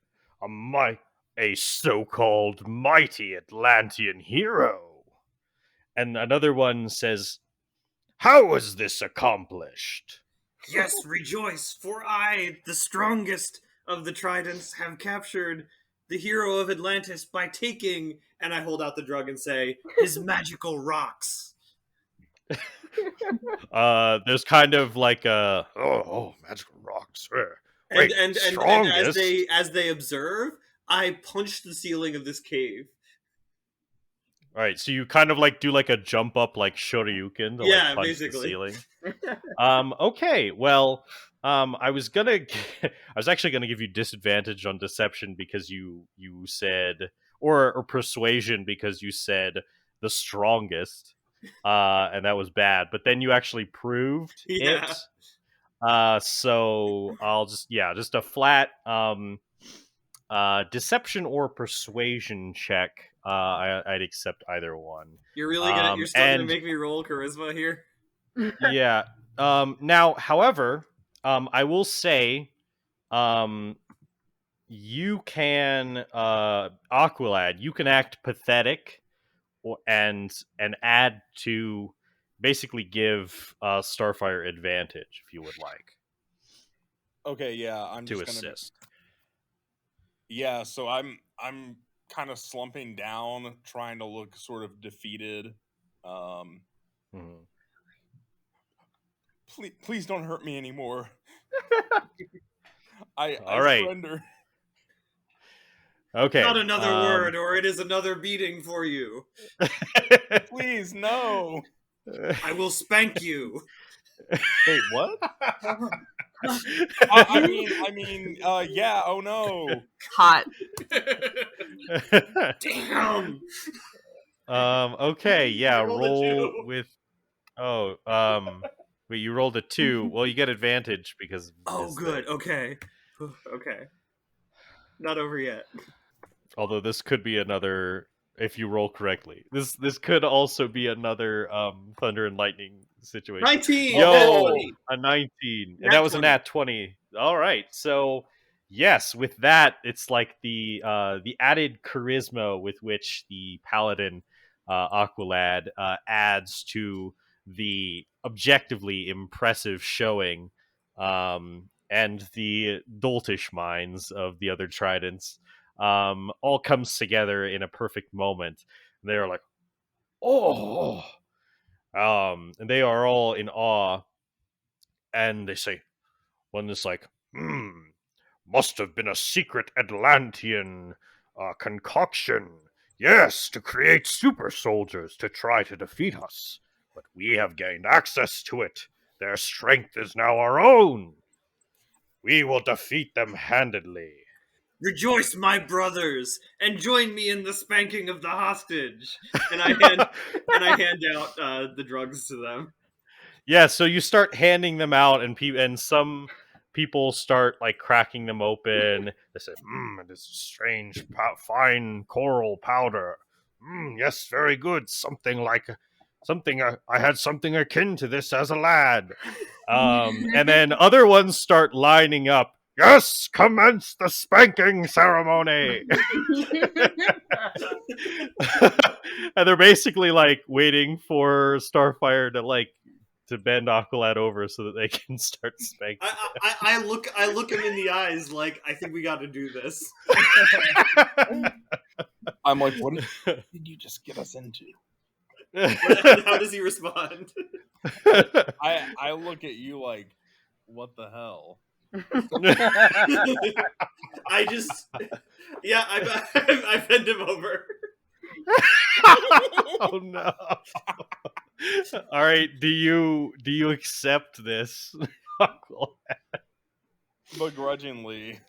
a so-called mighty Atlantean hero." And another one says, "How was this accomplished?" Yes, rejoice, for I, the strongest of the Tridents, have captured the hero of Atlantis by taking, and I hold out the drug and say, his magical rocks. There's kind of like a magical rocks. Wait, And as they observe, I punch the ceiling of this cave. All right, so you kind of like do like a jump up like Shoryuken to like punch basically. the ceiling. Okay, well, I was actually gonna give you disadvantage on deception because you said, or persuasion because you said the strongest, and that was bad. But then you actually proved it. So I'll just a flat deception or persuasion check. I'd accept either one. You're still gonna make me roll charisma here? Yeah. Now, however, I will say, you can Aqualad, you can act pathetic and add to basically give Starfire advantage if you would like. Okay, yeah, I'm to just gonna. assist. Yeah, so I'm kind of slumping down, trying to look sort of defeated. Please don't hurt me anymore. I surrender. Okay. Not another word, or it is another beating for you. Please, no. I will spank you. Wait, what? I mean, yeah. Oh no. Hot. Damn. Okay, yeah. Roll a with. Oh, wait. You rolled a 2. Well, you get advantage because. Oh, good. Okay. Okay. Not over yet. Although this could be another, if you roll correctly, this could also be another thunder and lightning situation. 19. Yo, a 19, and that was a nat 20. All right, so yes, with that, it's like the added charisma with which the paladin Aqualad adds to the objectively impressive showing, and the doltish minds of the other tridents. All comes together in a perfect moment. They're like, oh, and they are all in awe. And they say, one is like, must have been a secret Atlantean concoction. Yes, to create super soldiers to try to defeat us. But we have gained access to it. Their strength is now our own. We will defeat them handedly. Rejoice, my brothers, and join me in the spanking of the hostage. And I hand out the drugs to them. Yeah, so you start handing them out, and some people start like cracking them open. They say, it is strange, fine coral powder. Yes, very good. I had something akin to this as a lad. And then other ones start lining up. Yes, commence the spanking ceremony. And they're basically like waiting for Starfire to bend Aqualad over so that they can start spanking. I look him in the eyes like, I think we got to do this. I'm like, what did you just get us into? How does he respond? I look at you like, what the hell? I bend him over. Oh no. All right, do you accept this? Begrudgingly.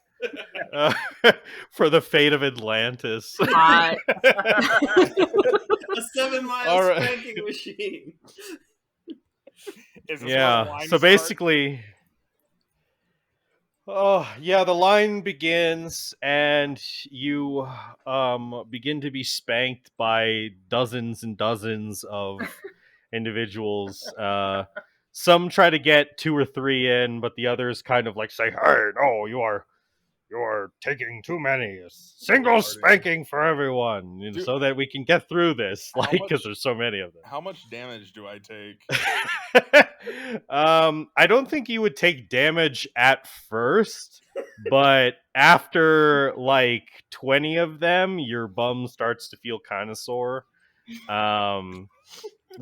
For the fate of Atlantis. Hot. A 7-mile spanking machine. Yeah, so basically, the line begins, and you begin to be spanked by dozens and dozens of individuals. Some try to get 2 or 3 in, but the others kind of like say, "Hey, no, you are taking too many. A single spanking for everyone, so that we can get through this." Because there's so many of them. How much damage do I take? I don't think you would take damage at first, but after like 20 of them, your bum starts to feel kind of sore.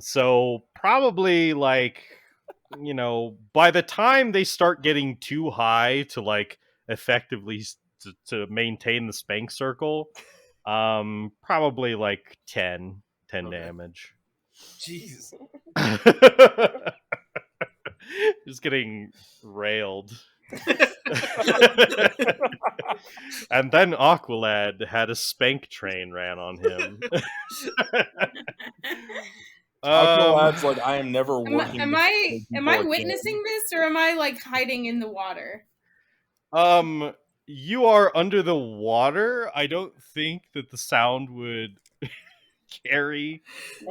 So probably like, by the time they start getting too high to like effectively to maintain the spank circle, probably like 10 damage. Jeez. Just getting railed. And then Aqualad had a spank train ran on him. Aqualad's like, I am never working. Am I witnessing this, or am I like hiding in the water? You are under the water. I don't think that the sound would carry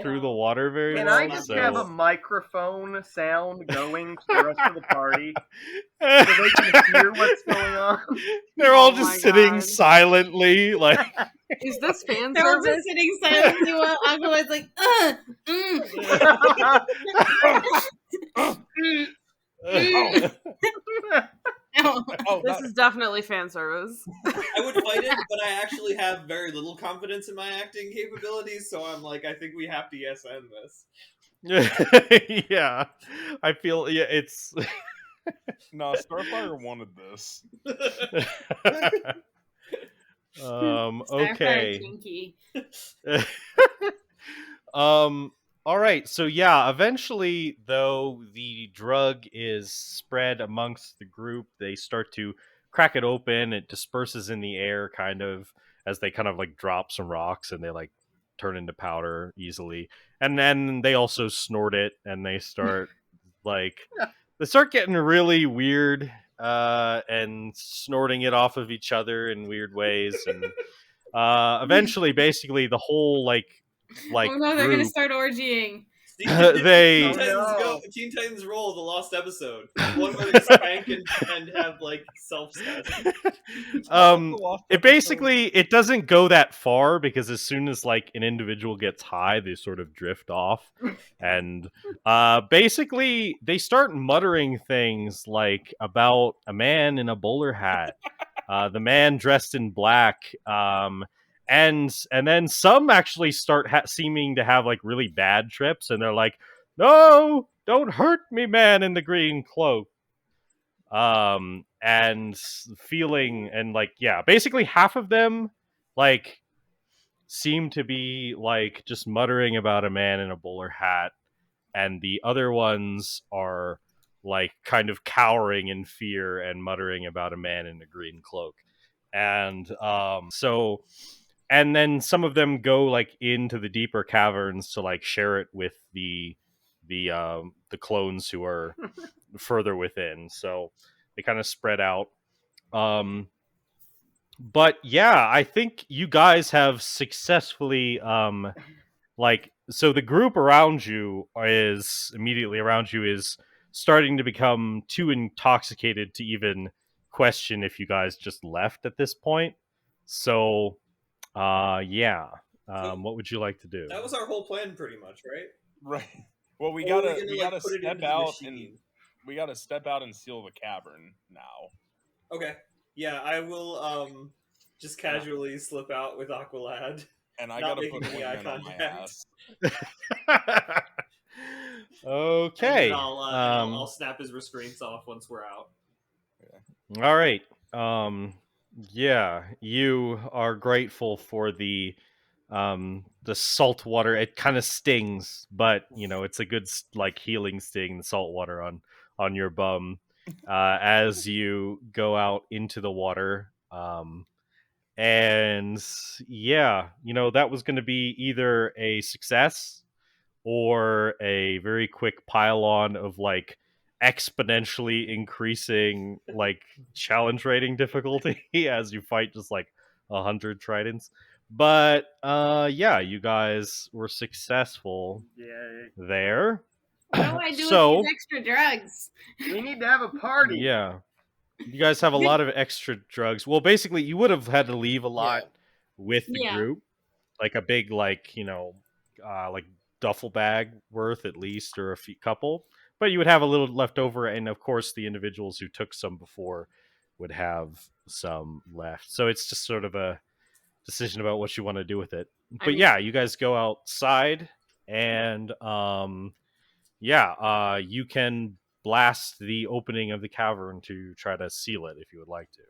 through the water very Can well. I just so... have a microphone sound going to the rest of the party so they can hear what's going on? They're all Oh just my sitting God. silently, like. Is this fan They're all service? just sitting silently while Aqualad's like, This is definitely fan service. I would fight it, but I actually have very little confidence in my acting capabilities, so I'm like, I think we have to yes end this. Yeah, I feel it's. No, Starfire wanted this. Okay. Kinky. All right. So yeah, eventually, though the drug is spread amongst the group, they start to crack it open. It disperses in the air, kind of as they kind of like drop some rocks, and they like turn into powder easily. And then they also snort it, and they start they start getting really weird, and snorting it off of each other in weird ways, and eventually, basically, the whole like oh no, they're gonna group, start orgying. they Teen Titans Roll, the lost episode, one where they spank and have like self-sex. It basically it doesn't go that far, because as soon as like an individual gets high, they sort of drift off, and basically they start muttering things like about a man in a bowler hat, the man dressed in black, and then some actually start seeming to have like really bad trips, and they're like, "No, don't hurt me, man in the green cloak." And feeling, and like, yeah, basically half of them like seem to be like just muttering about a man in a bowler hat, and the other ones are like kind of cowering in fear and muttering about a man in a green cloak. And so, and then some of them go like into the deeper caverns to like share it with the clones who are further within. So they kind of spread out. But yeah, I think you guys have successfully so the group around you is immediately around you is starting to become too intoxicated to even question if you guys just left at this point. So yeah. What would you like to do? That was our whole plan, pretty much, right? Right. Well, we Or gotta are we gonna, put it step into the out and machine? we gotta step out and seal the cavern now. Okay. Yeah, I will just casually slip out with Aqualad. And I Not gotta making put any one eye man on my contact. ass. Okay. And then I'll snap his restraints off once we're out. All right. Yeah, you are grateful for the salt water. It kind of stings, but you know, it's a good like healing sting, the salt water on your bum, as you go out into the water. And yeah, you know, that was going to be either a success or a very quick pile on of like exponentially increasing like challenge rating difficulty as you fight just like 100 tridents. But yeah, you guys were successful. Yay. There. What do I do So, with these extra drugs? We need to have a party. yeah, you guys have a lot of extra drugs. Well, basically, you would have had to leave a lot with the Yeah. group, like a big, like, you know, like duffel bag worth at least, or a few couple. But you would have a little left over, and of course, the individuals who took some before would have some left. So it's just sort of a decision about what you want to do with it. But yeah, you guys go outside, and you can blast the opening of the cavern to try to seal it if you would like to.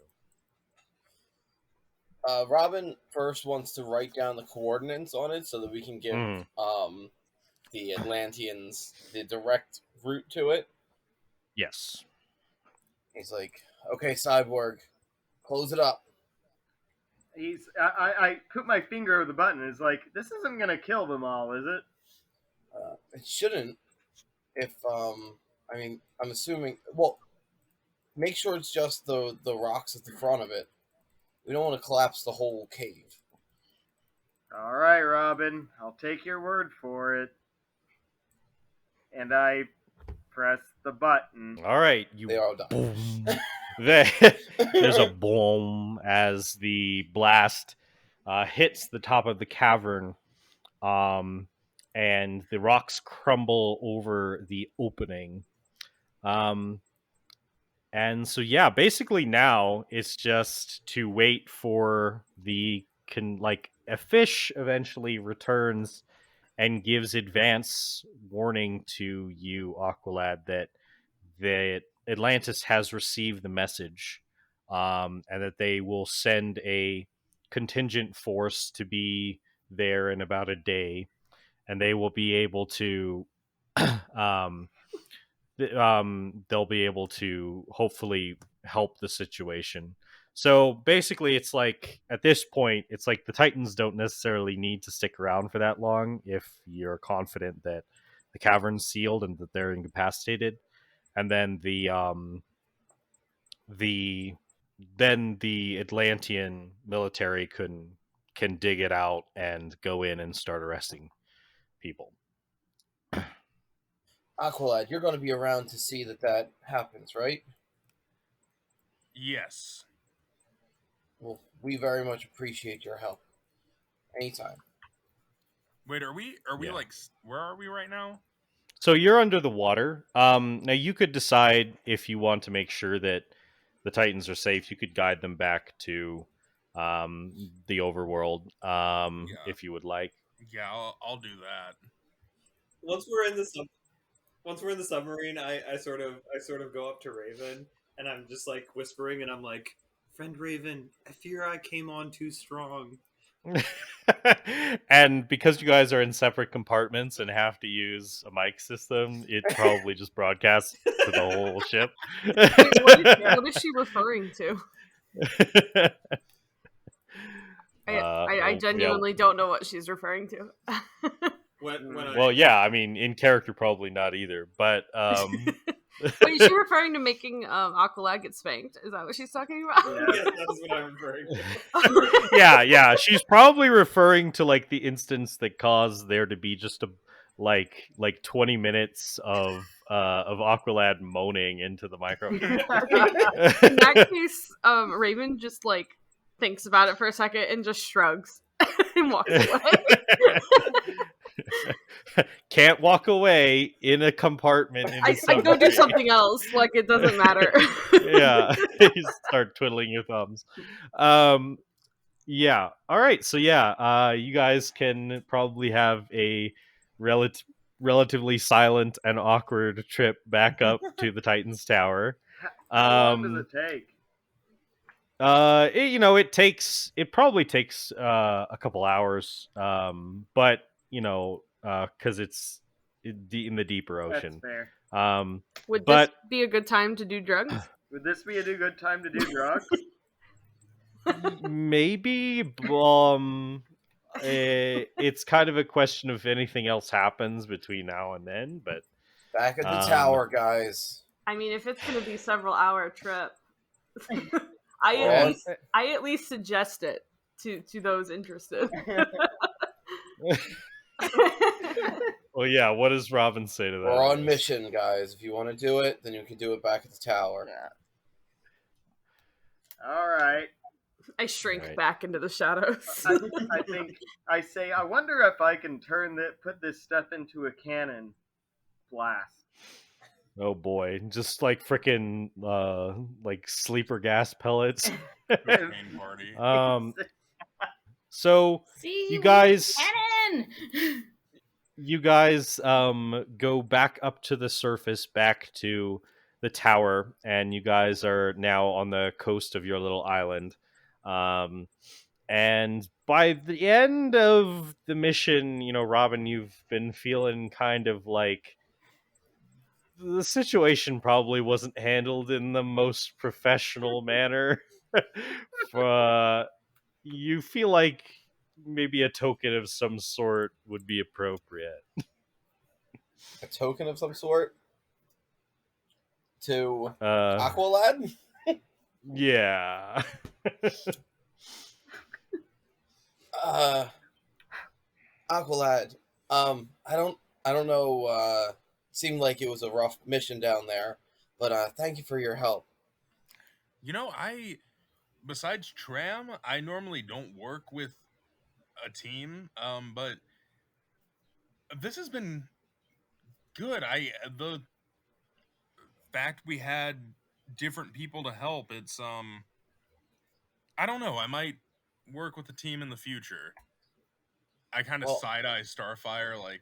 Robin first wants to write down the coordinates on it so that we can give the Atlanteans the direct route to it. Yes. He's like, okay, Cyborg, close it up. I put my finger over the button. It's like, this isn't going to kill them all, is it? It shouldn't. If, I'm assuming, well, make sure it's just the rocks at the front of it. We don't want to collapse the whole cave. All right, Robin, I'll take your word for it. And I press the button. All right, They all die. Boom. There's a boom as the blast hits the top of the cavern, and the rocks crumble over the opening. And so, yeah, basically now it's just to wait for a fish eventually returns and gives advance warning to you, Aqualad, that Atlantis has received the message, and that they will send a contingent force to be there in about a day, and they will be able to they'll be able to hopefully help the situation. So basically, it's like at this point, it's like the Titans don't necessarily need to stick around for that long if you're confident that the cavern's sealed and that they're incapacitated, and then the Atlantean military can dig it out and go in and start arresting people. Aqualad, you're going to be around to see that happens, right? Yes. Well, we very much appreciate your help. Anytime. Wait, are we Yeah. like, where are we right now? So you're under the water. Now you could decide if you want to make sure that the Titans are safe. You could guide them back to the overworld if you would like. Yeah, I'll do that. Once we're in the submarine, I sort of go up to Raven and I'm just like whispering and I'm like, "Friend Raven, I fear I came on too strong." And because you guys are in separate compartments and have to use a mic system, it probably just broadcasts to the whole ship. Wait, what is she referring to? I genuinely don't know what she's referring to. Well, yeah, I mean, in character, probably not either. But wait, is she referring to making Aqualad get spanked? Is that what she's talking about? Yes, that's what I'm referring to. yeah, she's probably referring to like the instance that caused there to be just a like 20 minutes of Aqualad moaning into the microphone. In that case, Raven just like thinks about it for a second and just shrugs and walks away. Can't walk away in a compartment. In I go do something else. Like it doesn't matter. Yeah, you start twiddling your thumbs. Yeah. All right. So yeah, you guys can probably have a relatively silent and awkward trip back up to the Titan's Tower. How long does it take? It probably takes a couple hours. But because it's in the deeper ocean. That's fair. Would this be a good time to do drugs? Would this be a good time to do drugs? Maybe. It's kind of a question of if anything else happens between now and then. But back at the tower, guys. I mean, if it's going to be several-hour trip, I at least suggest it to those interested. Well, yeah. What does Robin say to that? We're on mission, guys. If you want to do it, then you can do it back at the tower. Yeah. All right. I shrink back into the shadows. I think I say, I wonder if I can put this stuff into a cannon blast. Oh boy, just like freaking like sleeper gas pellets. Party. So See, you guys cannon! you guys go back up to the surface, back to the tower, and you guys are now on the coast of your little island. And by the end of the mission, Robin, you've been feeling kind of like the situation probably wasn't handled in the most professional manner. You feel like maybe a token of some sort would be appropriate. A token of some sort? To Aqualad? Yeah. Aqualad, I don't know. Seemed like it was a rough mission down there, but thank you for your help. You know, besides Tram, I normally don't work with a team, but this has been good. The fact we had different people to help, it's I don't know, I might work with the team in the future. I kind of side-eye Starfire, like,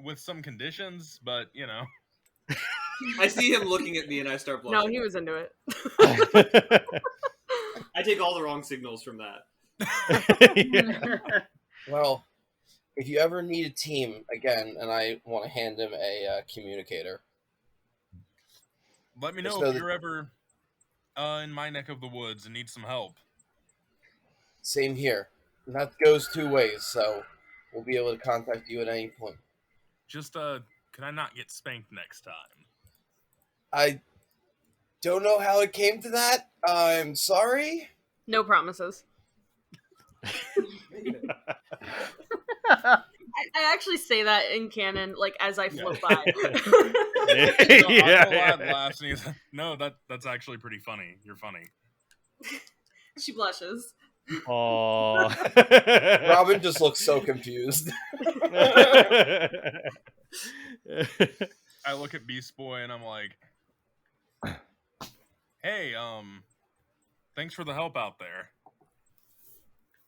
with some conditions, but, you know. I see him looking at me and I start blushing. No, he was into it. I take all the wrong signals from that. Well, if you ever need a team again, and I want to hand him a communicator, let me know if you're ever in my neck of the woods and need some help. Same here. And that goes two ways, so we'll be able to contact you at any point. Just, can I not get spanked next time? I don't know how it came to that. I'm sorry. No promises. I actually say that in canon, like, as I float by. Aqualad laughs and he's like, no, that's actually pretty funny. You're funny. She blushes. Aww. Robin just looks so confused. I look at Beast Boy and I'm like, hey, thanks for the help out there.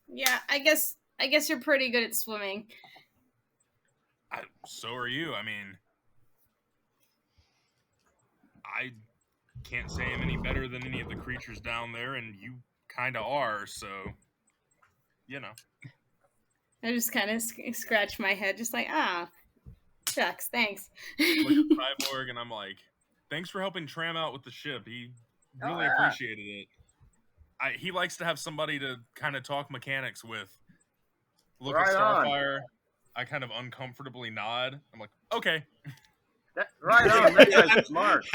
Yeah, I guess you're pretty good at swimming. So are you. I mean, I can't say I'm any better than any of the creatures down there, and you kind of are, so, you know. I just kind of scratch my head, just like, shucks, thanks. Look at Cyborg, and I'm like, thanks for helping Tram out with the ship. He really appreciated it. He likes to have somebody to kind of talk mechanics with. Look at Starfire. I kind of uncomfortably nod. I'm like, okay. Right on. That's smart.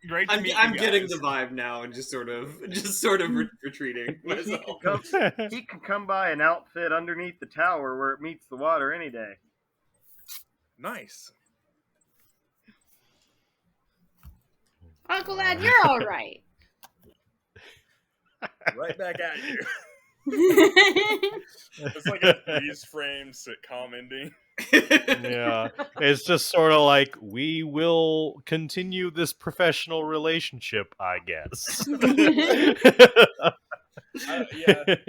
Great to meet you I'm guys. getting the vibe now and just sort of retreating myself. He can come by an outfit underneath the tower where it meets the water any day. Nice. Aqualad, you're all right. Right back at you. It's like a freeze-frame sitcom ending. Yeah, it's just sort of like, we will continue this professional relationship, I guess. Yeah,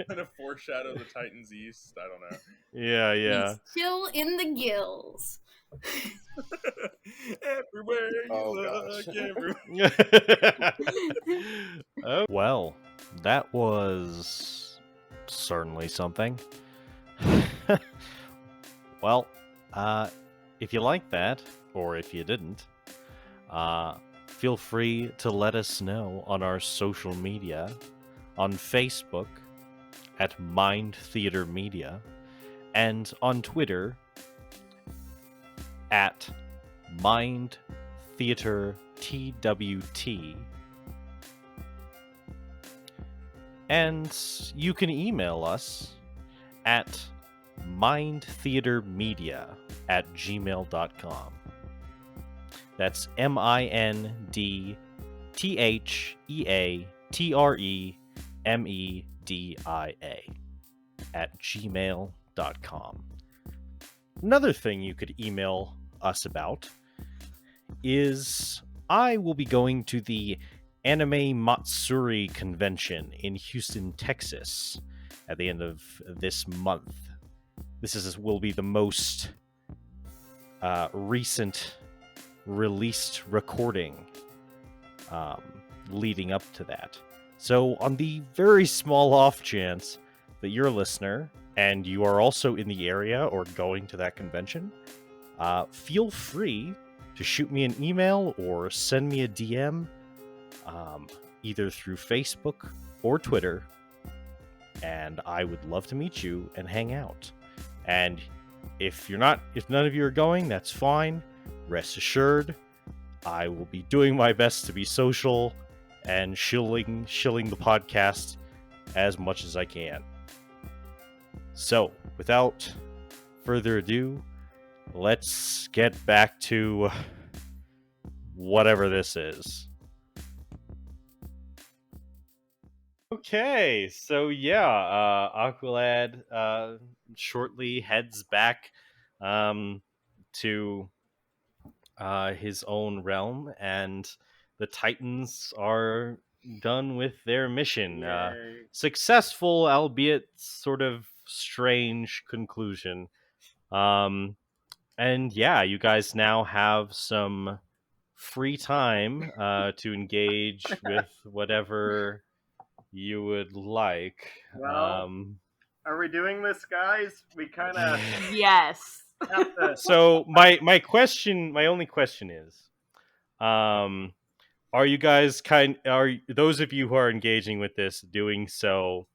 kind of foreshadow the Titans East. I don't know. Yeah. He's chill in the gills. Everywhere you look, Oh, well, that was certainly something. Well, if you like that, or if you didn't, feel free to let us know on our social media, on Facebook at Mind Theater Media, and on Twitter at Mind Theater TWT. And you can email us at mindtheatermedia@gmail.com. That's MindTheatermedia@gmail.com. Another thing you could email us about is I will be going to the Anime Matsuri convention in Houston, Texas at the end of this month. This will be the most recent released recording leading up to that. So on the very small off chance that you're a listener and you are also in the area or going to that convention, feel free to shoot me an email or send me a DM, either through Facebook or Twitter, and I would love to meet you and hang out. And if none of you are going, that's fine. Rest assured, I will be doing my best to be social and shilling the podcast as much as I can. So, without further ado, let's get back to whatever this is. Okay, so yeah, Aqualad shortly heads back to his own realm, and the Titans are done with their mission. Yay. Successful, albeit sort of strange conclusion. And yeah, you guys now have some free time to engage with whatever you would like. Well, are we doing this, guys? We kind of Yes. have to. So my only question is, are you guys are those of you who are engaging with this doing so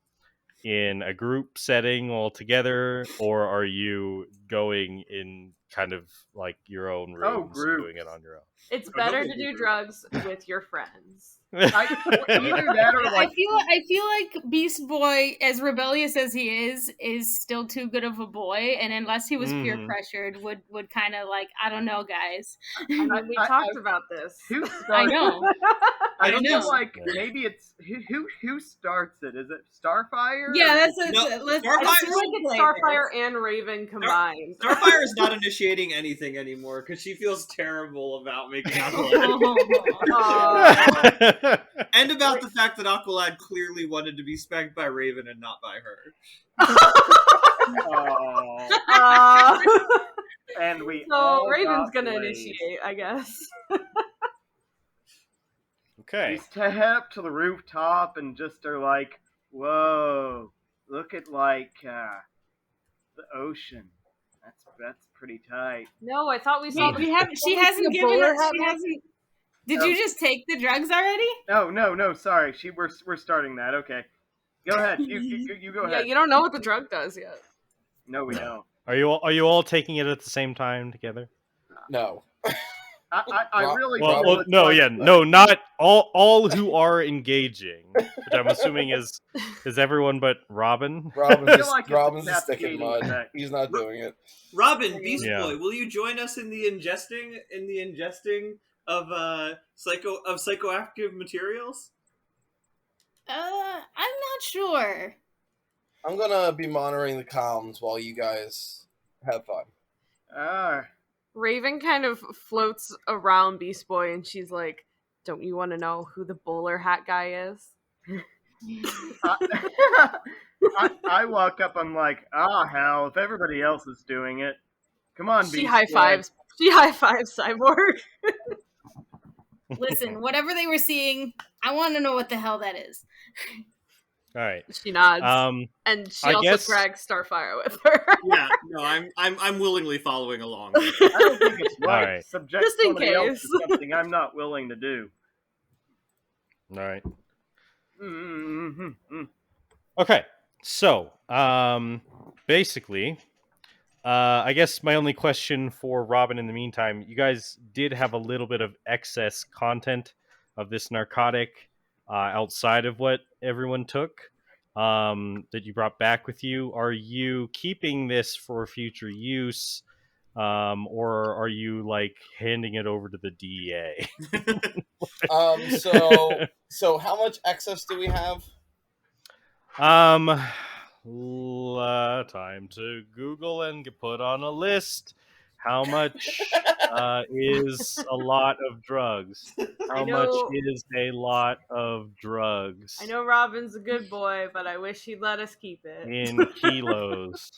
in a group setting all together, or are you going in kind of like your own rooms and doing it on your own? It's better to do drugs with your friends. Either that or like I feel like Beast Boy, as rebellious as he is still too good of a boy, and unless he was peer pressured, would kind of like, I don't know, guys. I mean, we talked about this. I know. I feel like maybe it's who starts it? Is it Starfire? Yeah, that's Starfire and Raven combined. Starfire is not initiating anything anymore because she feels terrible about making Aqualad. And about the fact that Aqualad clearly wanted to be spanked by Raven and not by her. And we so Raven's gonna initiate, I guess. Okay. We step to the rooftop and just are like, whoa, look at like the ocean. That's pretty tight. No, I thought we saw. She hasn't given us. She hasn't. Did you just take the drugs already? No. Sorry, we're starting that. Okay, go ahead. You go ahead. Yeah, you don't know what the drug does yet. No, we don't. Are you all taking it at the same time together? No. I really no, not all who are engaging, which I'm assuming is everyone but Robin. Robin's just sticking mud. He's not doing it. Robin, Beast Boy, will you join us in the ingesting of psychoactive materials? I'm not sure. I'm gonna be monitoring the comms while you guys have fun. Raven kind of floats around Beast Boy, and she's like, "Don't you want to know who the bowler hat guy is?" I walk up. I'm like, hell! If everybody else is doing it, come on, Beast Boy. She high fives Cyborg. Listen, whatever they were seeing, I want to know what the hell that is. All right. She nods, and she also drags Starfire with her. Yeah, no, I'm willingly following along. I don't think it's right. Subject just in somebody else case. to something I'm not willing to do. All right. Mm-hmm. Okay, so basically, I guess my only question for Robin in the meantime, you guys did have a little bit of excess content of this narcotic outside of what everyone took that you brought back with you. Are you keeping this for future use, or are you like handing it over to the DEA? So how much excess do we have? Time to Google and get put on a list. How much is a lot of drugs? How much is a lot of drugs? I know Robin's a good boy, but I wish he'd let us keep it. In kilos.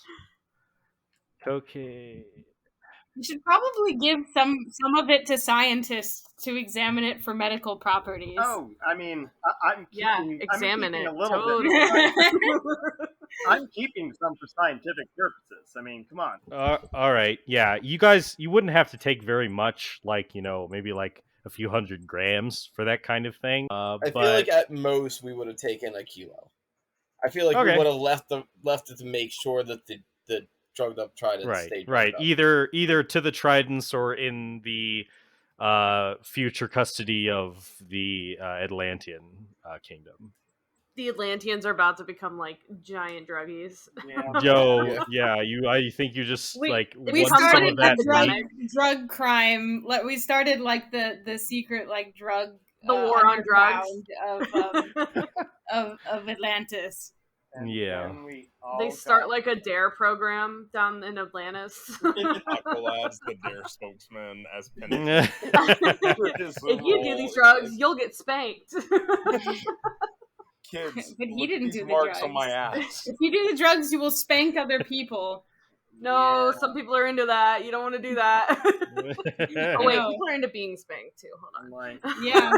Cocaine. You should probably give some of it to scientists to examine it for medical properties. Oh, I mean, I'm keeping it a little totally. bit. I'm keeping some for scientific purposes. I mean, come on. All right, yeah, you guys, you wouldn't have to take very much, like, maybe like a few 100 grams for that kind of thing. I feel like at most we would have taken a kilo. I feel like we would have left it to make sure that the drugged up Tridents stayed right. Up. Either to the Tridents or in the future custody of the Atlantean kingdom. the Atlanteans are about to become like giant druggies. Yeah. Yo, yeah, I think you just We We want some started of that the drug, epidemic. drug crime. Like we started like the secret like drug The war on drugs. underground of Atlantis. And Yeah. then we all They start got- like a dare program down in Atlantis. Aqualad's the dare spokesman as Penny. If you do these drugs, you'll get spanked. Kids, But he look at didn't these do the marks drugs. on my ass. If you do the drugs, you will spank other people. No, Yeah. some people are into that. You don't want to do that. Oh wait, No. people are into being spanked too. Hold I'm on. like, Yeah,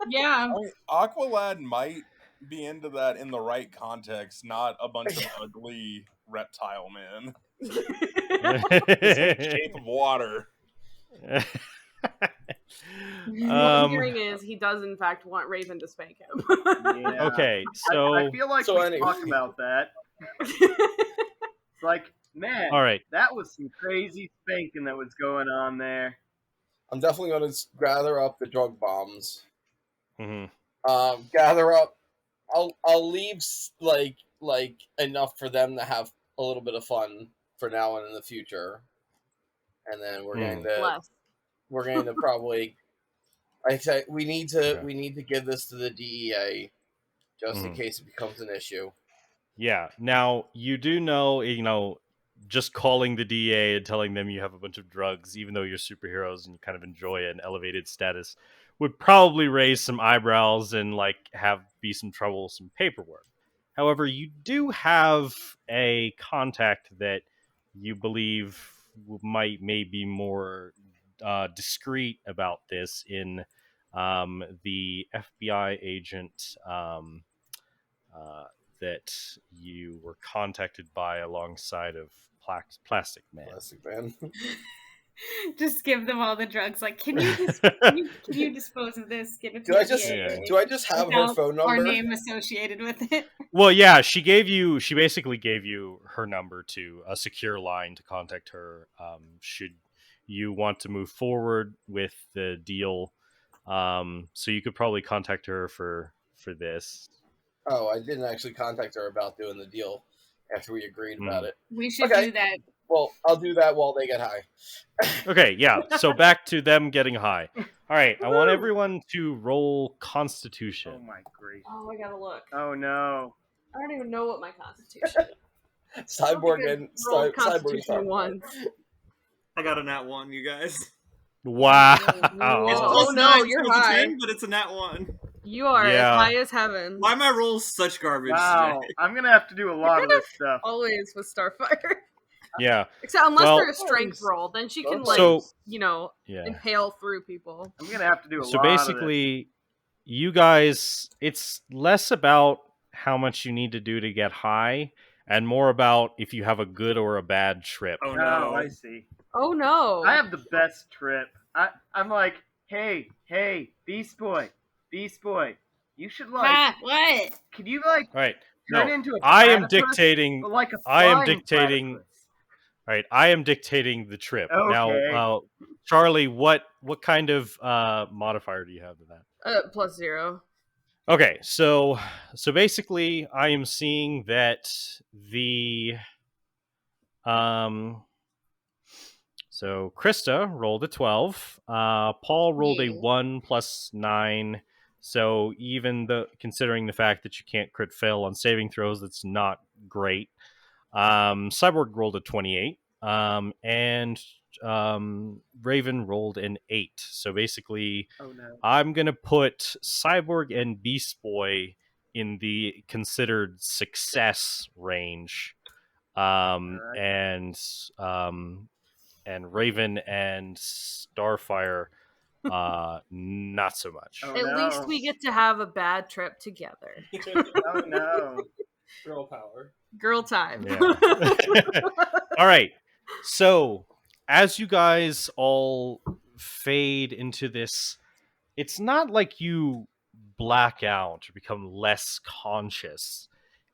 yeah. I mean, Aqualad might be into that in the right context, not a bunch of ugly reptile men. This in the shape of water. What I'm hearing is he does in fact want Raven to spank him. yeah. Okay, so I feel like So we anyway. talked about that. It's like, man, all right. that was some crazy spanking that was going on there. I'm definitely going to gather up the drug bombs. Mhm. Gather up. I'll leave like enough for them to have a little bit of fun for now and in the future, and then we're going to Less. probably. I say we need to Okay. give this to the DEA just in Mhm. case it becomes an issue. Yeah. Now you do know, just calling the DA and telling them you have a bunch of drugs, even though you're superheroes and you kind of enjoy an elevated status, would probably raise some eyebrows and like be some troublesome paperwork. However, you do have a contact that you believe may be more discreet about this in the FBI agent that you were contacted by alongside of Plastic Man. Plastic Man. Just give them all the drugs. Like, can you can you dispose of this? Give it to Do I the just DA do I just have her without phone our number? name associated with it? Well, yeah, she basically gave you her number to a secure line to contact her should you want to move forward with the deal. So you could probably contact her for this. Oh, I didn't actually contact her about doing the deal after we agreed about it. We should Okay. do that. Well, I'll do that while they get high. Okay, yeah. So back to them getting high. All right, I want everyone to roll Constitution. Oh my gracious. Oh, I gotta look. Oh no. I don't even know what my constitution is. Cyborg and Rolled Cyborg. constitution once. I got a nat 1, you guys. Wow. Whoa. It's Oh, plus no, 9, you're so it's a high. 10, but it's a nat 1. You are Yeah. as high as heaven. Why are my rolls such garbage Wow. today? I'm gonna have to do a lot of this stuff. Always with Starfire. Yeah. Except unless Well- they're a strength roll, then she can like So- Yeah. impale through people. I'm gonna have to do a So lot of this. basically, you guys, it's less about how much you need to do to get high and more about if you have a good or a bad trip. Oh Oh, no. I see. Oh no! I have the best trip. I'm like, hey, Beast Boy, you should like, Ah, what? can you like All right. turn No, into a I am platypus? dictating. But like a I am flying dictating- platypus. All right, I am dictating the trip. Okay. Now, Charlie, what kind of modifier do you have to that? +0. Okay, so basically, I am seeing that so Krista rolled a 12. Paul rolled a Yeah. 1 plus 9. So even considering the fact that you can't crit fail on saving throws, that's not great. Cyborg rolled a 28. And Raven rolled an 8. So basically, Oh no. I'm going to put Cyborg and Beast Boy in the considered success range. And Raven and Starfire, not so much. Oh, At no. least we get to have a bad trip together. Oh no. Girl power. Girl time. Yeah. All right. So, as you guys all fade into this, it's not like you black out or become less conscious.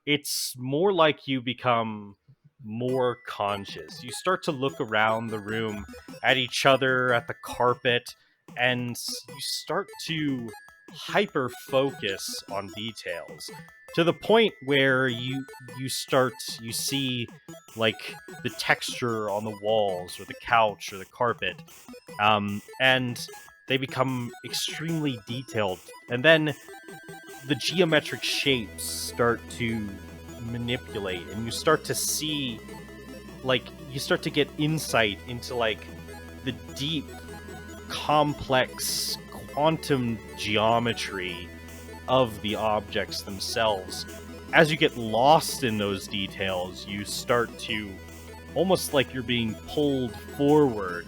It's more like you become more conscious. You start to look around the room at each other, at the carpet, and you start to hyper focus on details. to the point where you see like the texture on the walls or the couch or the carpet, and they become extremely detailed, and then the geometric shapes start to manipulate, and you start to see, like, you start to get insight into like the deep, complex quantum geometry of the objects themselves. As you get lost in those details, you start to, almost like you're being pulled forward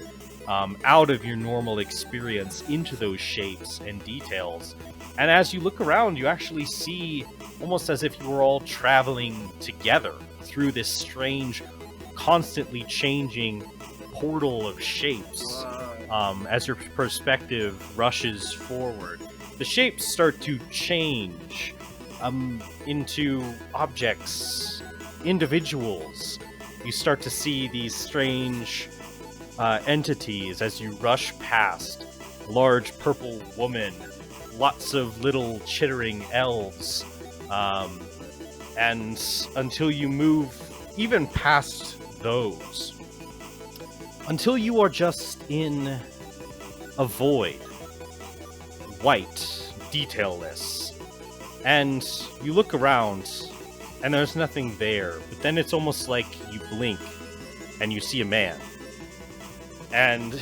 out of your normal experience into those shapes and details. And as you look around, you actually see almost as if you were all traveling together through this strange, constantly changing portal of shapes. As your perspective rushes forward, the shapes start to change into objects, individuals. You start to see these strange entities as you rush past. Large purple woman, lots of little chittering elves, and until you move even past those, until you are just in a void, white, detailless, and you look around and there's nothing there, but then it's almost like you blink and you see a man, and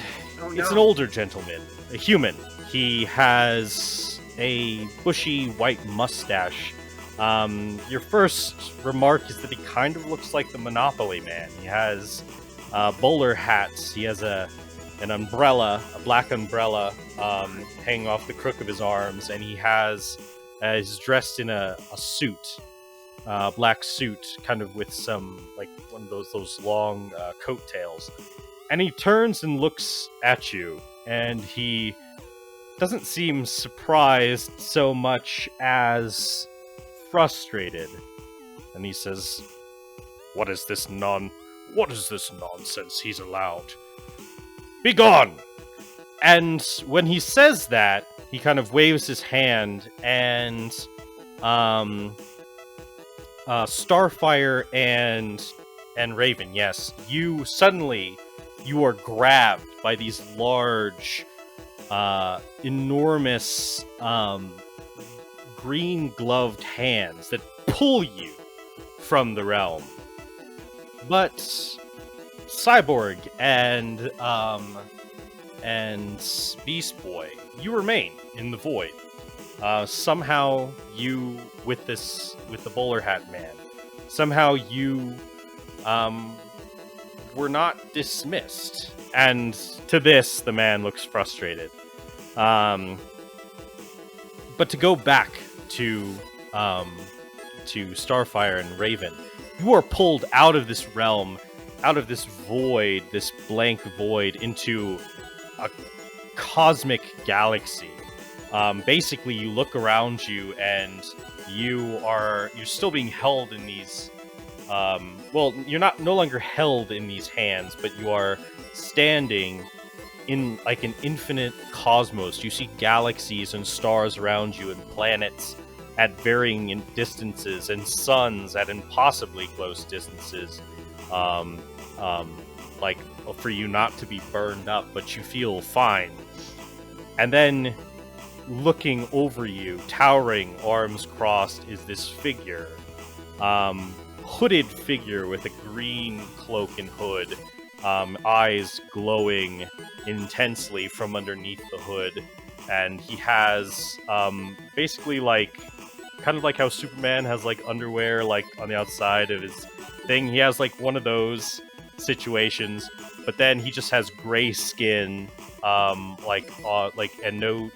it's an older gentleman, a human. He has a bushy white mustache. Your first remark is that he kind of looks like the Monopoly Man. He has bowler hats. He has an umbrella, a black umbrella, hanging off the crook of his arms, and he has he's dressed in a suit, black suit, kind of with some, like, one of those long coattails. And he turns and looks at you, and he doesn't seem surprised so much as frustrated. And he says, What is this nonsense he's allowed? Be gone! And when he says that, he kind of waves his hand, and Starfire and Raven, yes, you are grabbed by these large, enormous, green-gloved hands that pull you from the realm. But Cyborg and Beast Boy, you remain in the void. Somehow you, with the bowler hat man, somehow you were not dismissed. And to this, the man looks frustrated. But to go back to Starfire and Raven, you are pulled out of this realm, out of this void, this blank void, into a cosmic galaxy. Basically, you look around you, and you're still being held in these. Well, you're no longer held in these hands, but you are standing in like an infinite cosmos. You see galaxies and stars around you, and planets at varying distances, and suns at impossibly close distances. Like, for you not to be burned up, but you feel fine. And then, looking over you, towering, arms crossed, is this figure. Hooded figure with a green cloak and hood. Eyes glowing intensely from underneath the hood. And he has, basically, like, kind of like how Superman has, like, underwear, like, on the outside of his thing. He has, like, one of those situations, but then he just has gray skin, and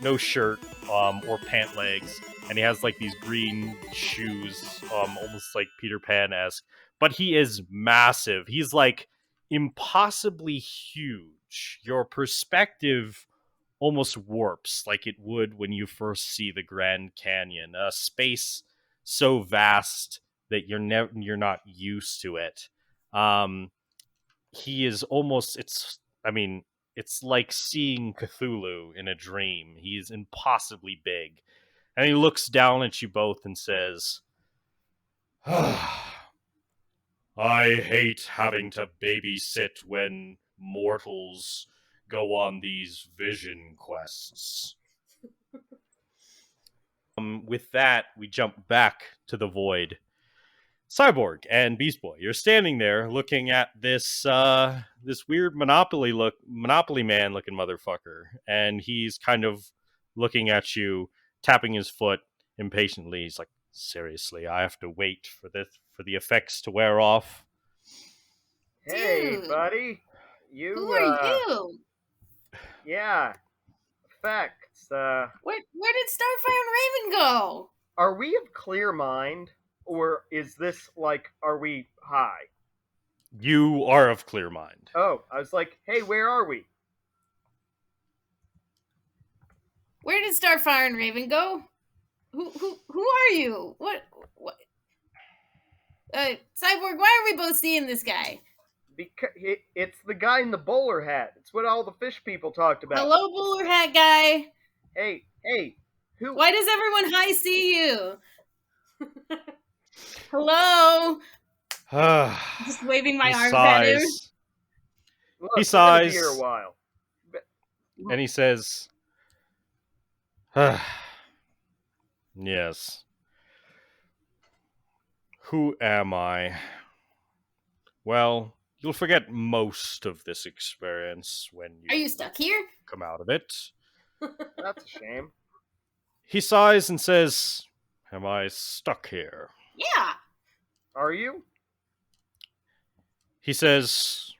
no shirt, or pant legs, and he has, like, these green shoes, almost like Peter Pan-esque, but he is massive. He's, like, impossibly huge. Your perspective almost warps like it would when you first see the Grand Canyon, a space so vast that you're not used to it. He is almost, it's like seeing Cthulhu in a dream. He is impossibly big. And he looks down at you both and says, I hate having to babysit when mortals go on these vision quests. With that, we jump back to the void. Cyborg and Beast Boy, you're standing there looking at this this weird Monopoly Man looking motherfucker, and he's kind of looking at you, tapping his foot impatiently. He's like, "Seriously, I have to wait for the effects to wear off." Hey, Dude, buddy. who are you? Yeah. Effects. Where did Starfire and Raven go? Are we of clear mind? Or is this like, are we high? You are of clear mind. Oh, I was like, hey, where are we? Where did Starfire and Raven go? Who are you? What? Cyborg, why are we both seeing this guy? Because it's the guy in the bowler hat. It's what all the fish people talked about. Hello, bowler hat guy. Hey, who? Why does everyone high see you? Hello. Just waving my arms at him. Look, He sighs. Here a while. And he says, "Yes. Who am I? Well, you'll forget most of this experience when you... Are you stuck here? ...come out of it." That's a shame. He sighs and says, "Am I stuck here?" Yeah. Are you? He says,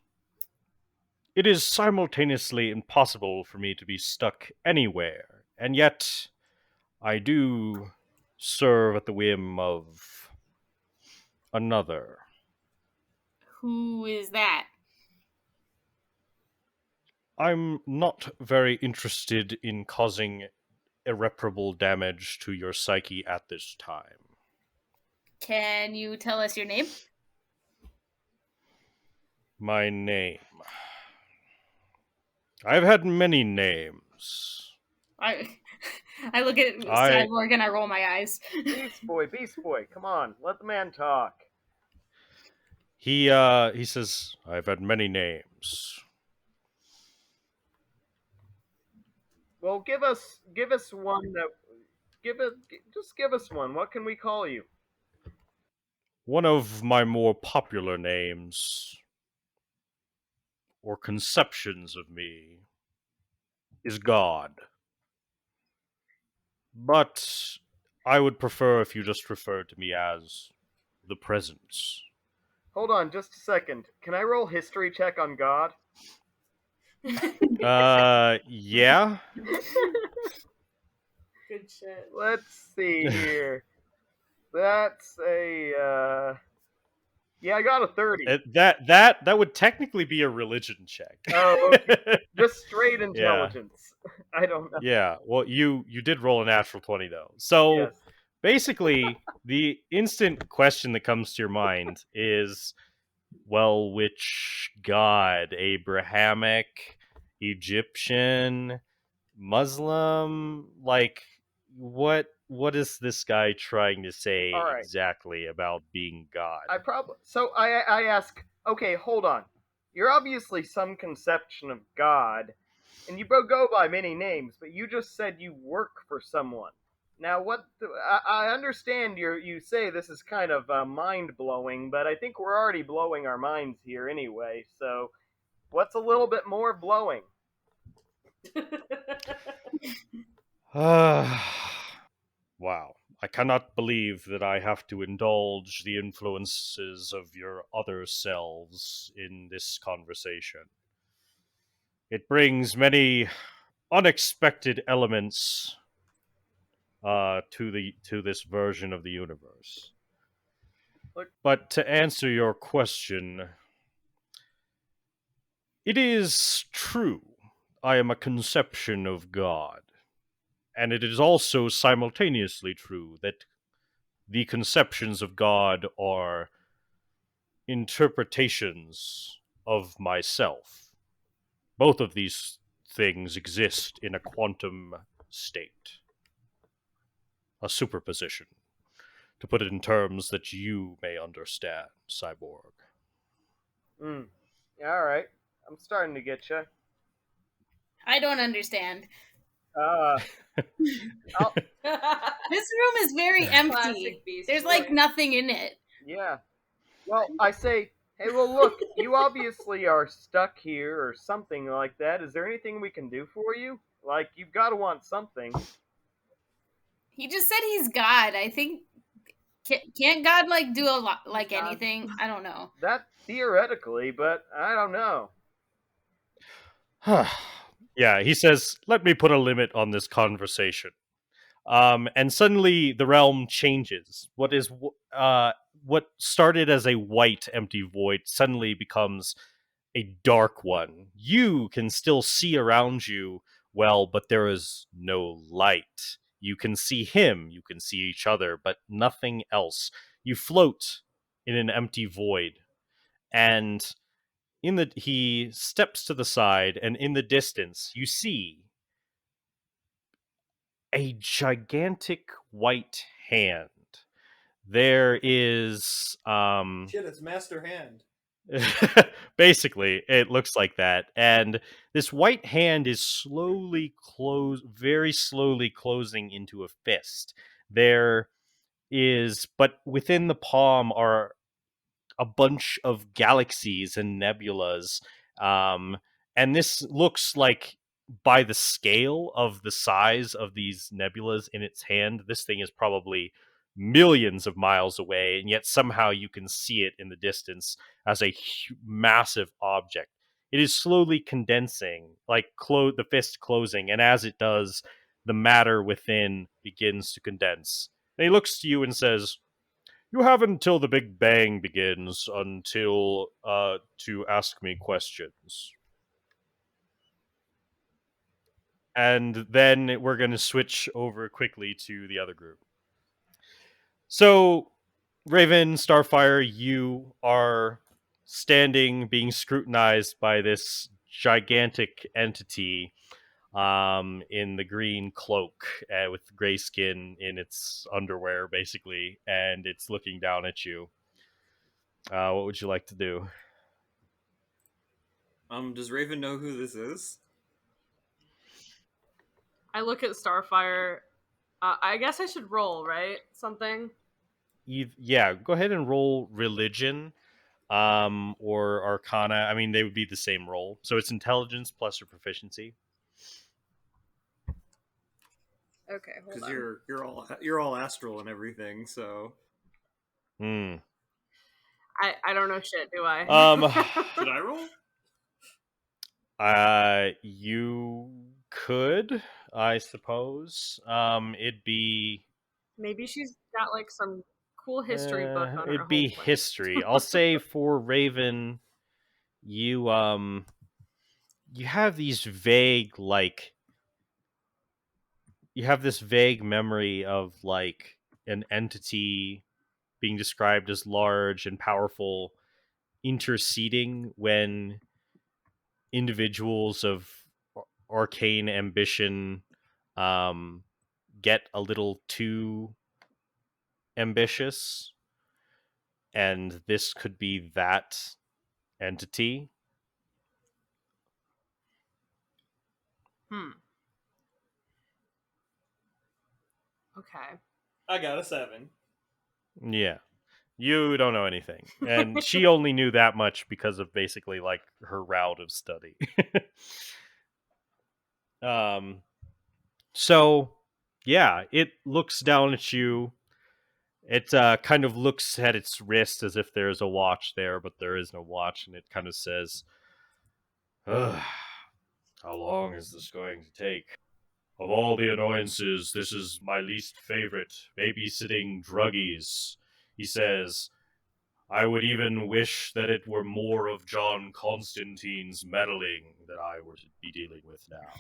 "It is simultaneously impossible for me to be stuck anywhere, and yet I do serve at the whim of another." Who is that? I'm not very interested in causing irreparable damage to your psyche at this time. Can you tell us your name? My name. I've had many names. I look at Cyborg and I roll my eyes. Beast Boy, come on, let the man talk. He says, "I've had many names." Well, give us one that just give us one. What can we call you? One of my more popular names, or conceptions of me, is God. But I would prefer if you just referred to me as the Presence. Hold on, just a second. Can I roll history check on God? Yeah. Good shit. Let's see here. That's a yeah, I got a 30. That would technically be a religion check. Oh, okay. Just straight intelligence. Yeah. I don't know. Yeah, well, you did roll a natural 20 though. So yes. Basically, the instant question that comes to your mind is, well, which god? Abrahamic, Egyptian, Muslim? Like, what is this guy trying to say exactly about being God? I ask, okay, hold on. You're obviously some conception of God, and you both go by many names, but you just said you work for someone. Now, I understand you say this is kind of mind-blowing, but I think we're already blowing our minds here anyway, so what's a little bit more blowing? Wow. I cannot believe that I have to indulge the influences of your other selves in this conversation. It brings many unexpected elements to this version of the universe. But to answer your question, it is true. I am a conception of God. And it is also simultaneously true that the conceptions of God are interpretations of myself. Both of these things exist in a quantum state. A superposition. to put it in terms that you may understand, Cyborg. All right. I'm starting to get you. I don't understand. This room is very empty. There's like nothing in it. Yeah. Well, I say, hey, well, look, you obviously are stuck here or something like that. Is there anything we can do for you? Like, you've got to want something. He just said he's God. I think can't God like do a lot like anything? I don't know. That theoretically, but I don't know. Yeah, he says, let me put a limit on this conversation. And suddenly the realm changes. What started as a white empty void suddenly becomes a dark one. You can still see around you well, but there is no light. You can see him, you can see each other, but nothing else. You float in an empty void. And he steps to the side, and in the distance you see a gigantic white hand. There is Shit, it's Master Hand. basically it looks like that, and this white hand is very slowly closing into a fist. But within the palm are a bunch of galaxies and nebulas, and this looks like, by the scale of the size of these nebulas in its hand, this thing is probably millions of miles away, and yet somehow you can see it in the distance as a massive object. It is slowly condensing, like the fist closing, and as it does, the matter within begins to condense. And he looks to you and says, you have until the Big Bang begins to ask me questions. And then we're going to switch over quickly to the other group. So, Raven, Starfire, you are standing, being scrutinized by this gigantic entity in the green cloak with gray skin in its underwear, basically, and it's looking down at you. What would you like to do? Does Raven know who this is? I look at Starfire. I guess I should roll, right? Something? Yeah, go ahead and roll religion or arcana. I mean, they would be the same roll. So it's intelligence plus your proficiency. Okay, hold on. Because you're all astral and everything, so. I don't know shit, do I? Should I roll? You could, I suppose. It'd be. Maybe she's got like some cool history book on her. It'd be history. I'll say for Raven, you have these vague you have this vague memory of like an entity being described as large and powerful interceding when individuals of arcane ambition get a little too ambitious, and this could be that entity. Okay. I got a 7. Yeah. You don't know anything. And she only knew that much because of basically like her route of study. So yeah, it looks down at you. It kind of looks at its wrist as if there's a watch there, but there is no watch, and it kind of says, how long is this going to take? Of all the annoyances, this is my least favorite. Babysitting druggies. He says, I would even wish that it were more of John Constantine's meddling that I were to be dealing with now.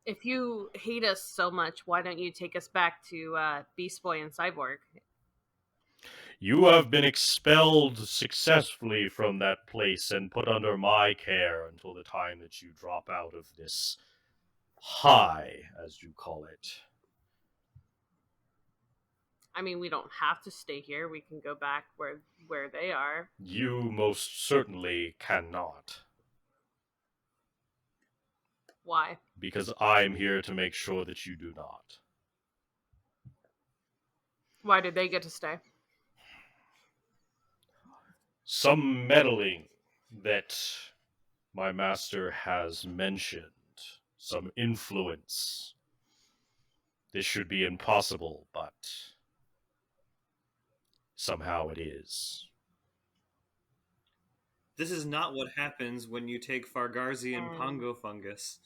If you hate us so much, why don't you take us back to Beast Boy and Cyborg? You have been expelled successfully from that place and put under my care until the time that you drop out of this high, as you call it. I mean, we don't have to stay here. We can go back where they are. You most certainly cannot. Why? Because I'm here to make sure that you do not. Why did they get to stay? Some meddling that my master has mentioned. Some influence. This should be impossible, but somehow it is. This is not what happens when you take Fargarzian pongo fungus.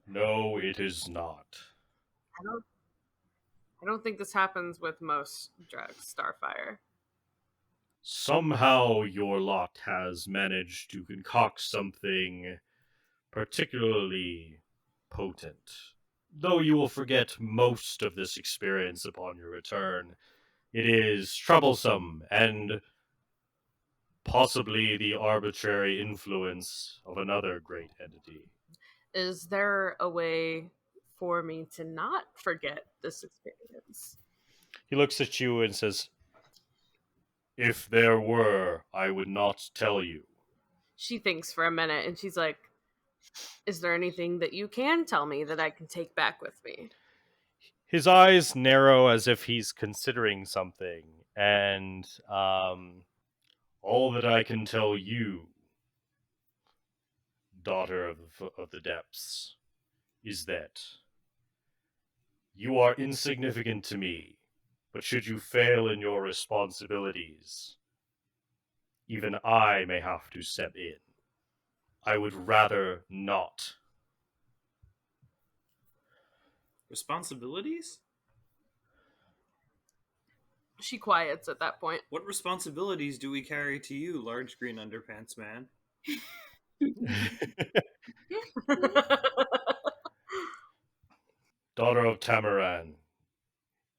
No, it is not. I don't think this happens with most drugs, Starfire. Somehow your lot has managed to concoct something particularly potent. Though you will forget most of this experience upon your return, it is troublesome and possibly the arbitrary influence of another great entity. Is there a way for me to not forget this experience? He looks at you and says, "If there were, I would not tell you." She thinks for a minute and she's like, is there anything that you can tell me that I can take back with me? His eyes narrow as if he's considering something, and all that I can tell you, daughter of the depths, is that you are insignificant to me, but should you fail in your responsibilities, even I may have to step in. I would rather not. Responsibilities? She quiets at that point. What responsibilities do we carry to you, large green underpants man? Daughter of Tamaran,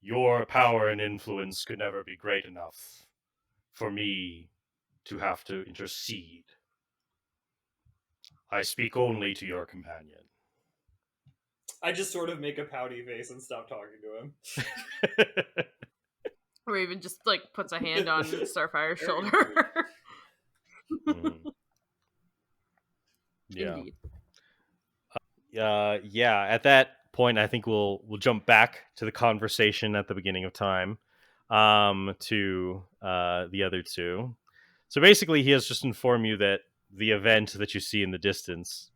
your power and influence could never be great enough for me to have to intercede. I speak only to your companion. I just sort of make a pouty face and stop talking to him. Or even just like puts a hand on Starfire's shoulder. Yeah. Indeed. Yeah. At that point, I think we'll jump back to the conversation at the beginning of time, to the other two. So basically, he has just informed you that the event that you see in the distance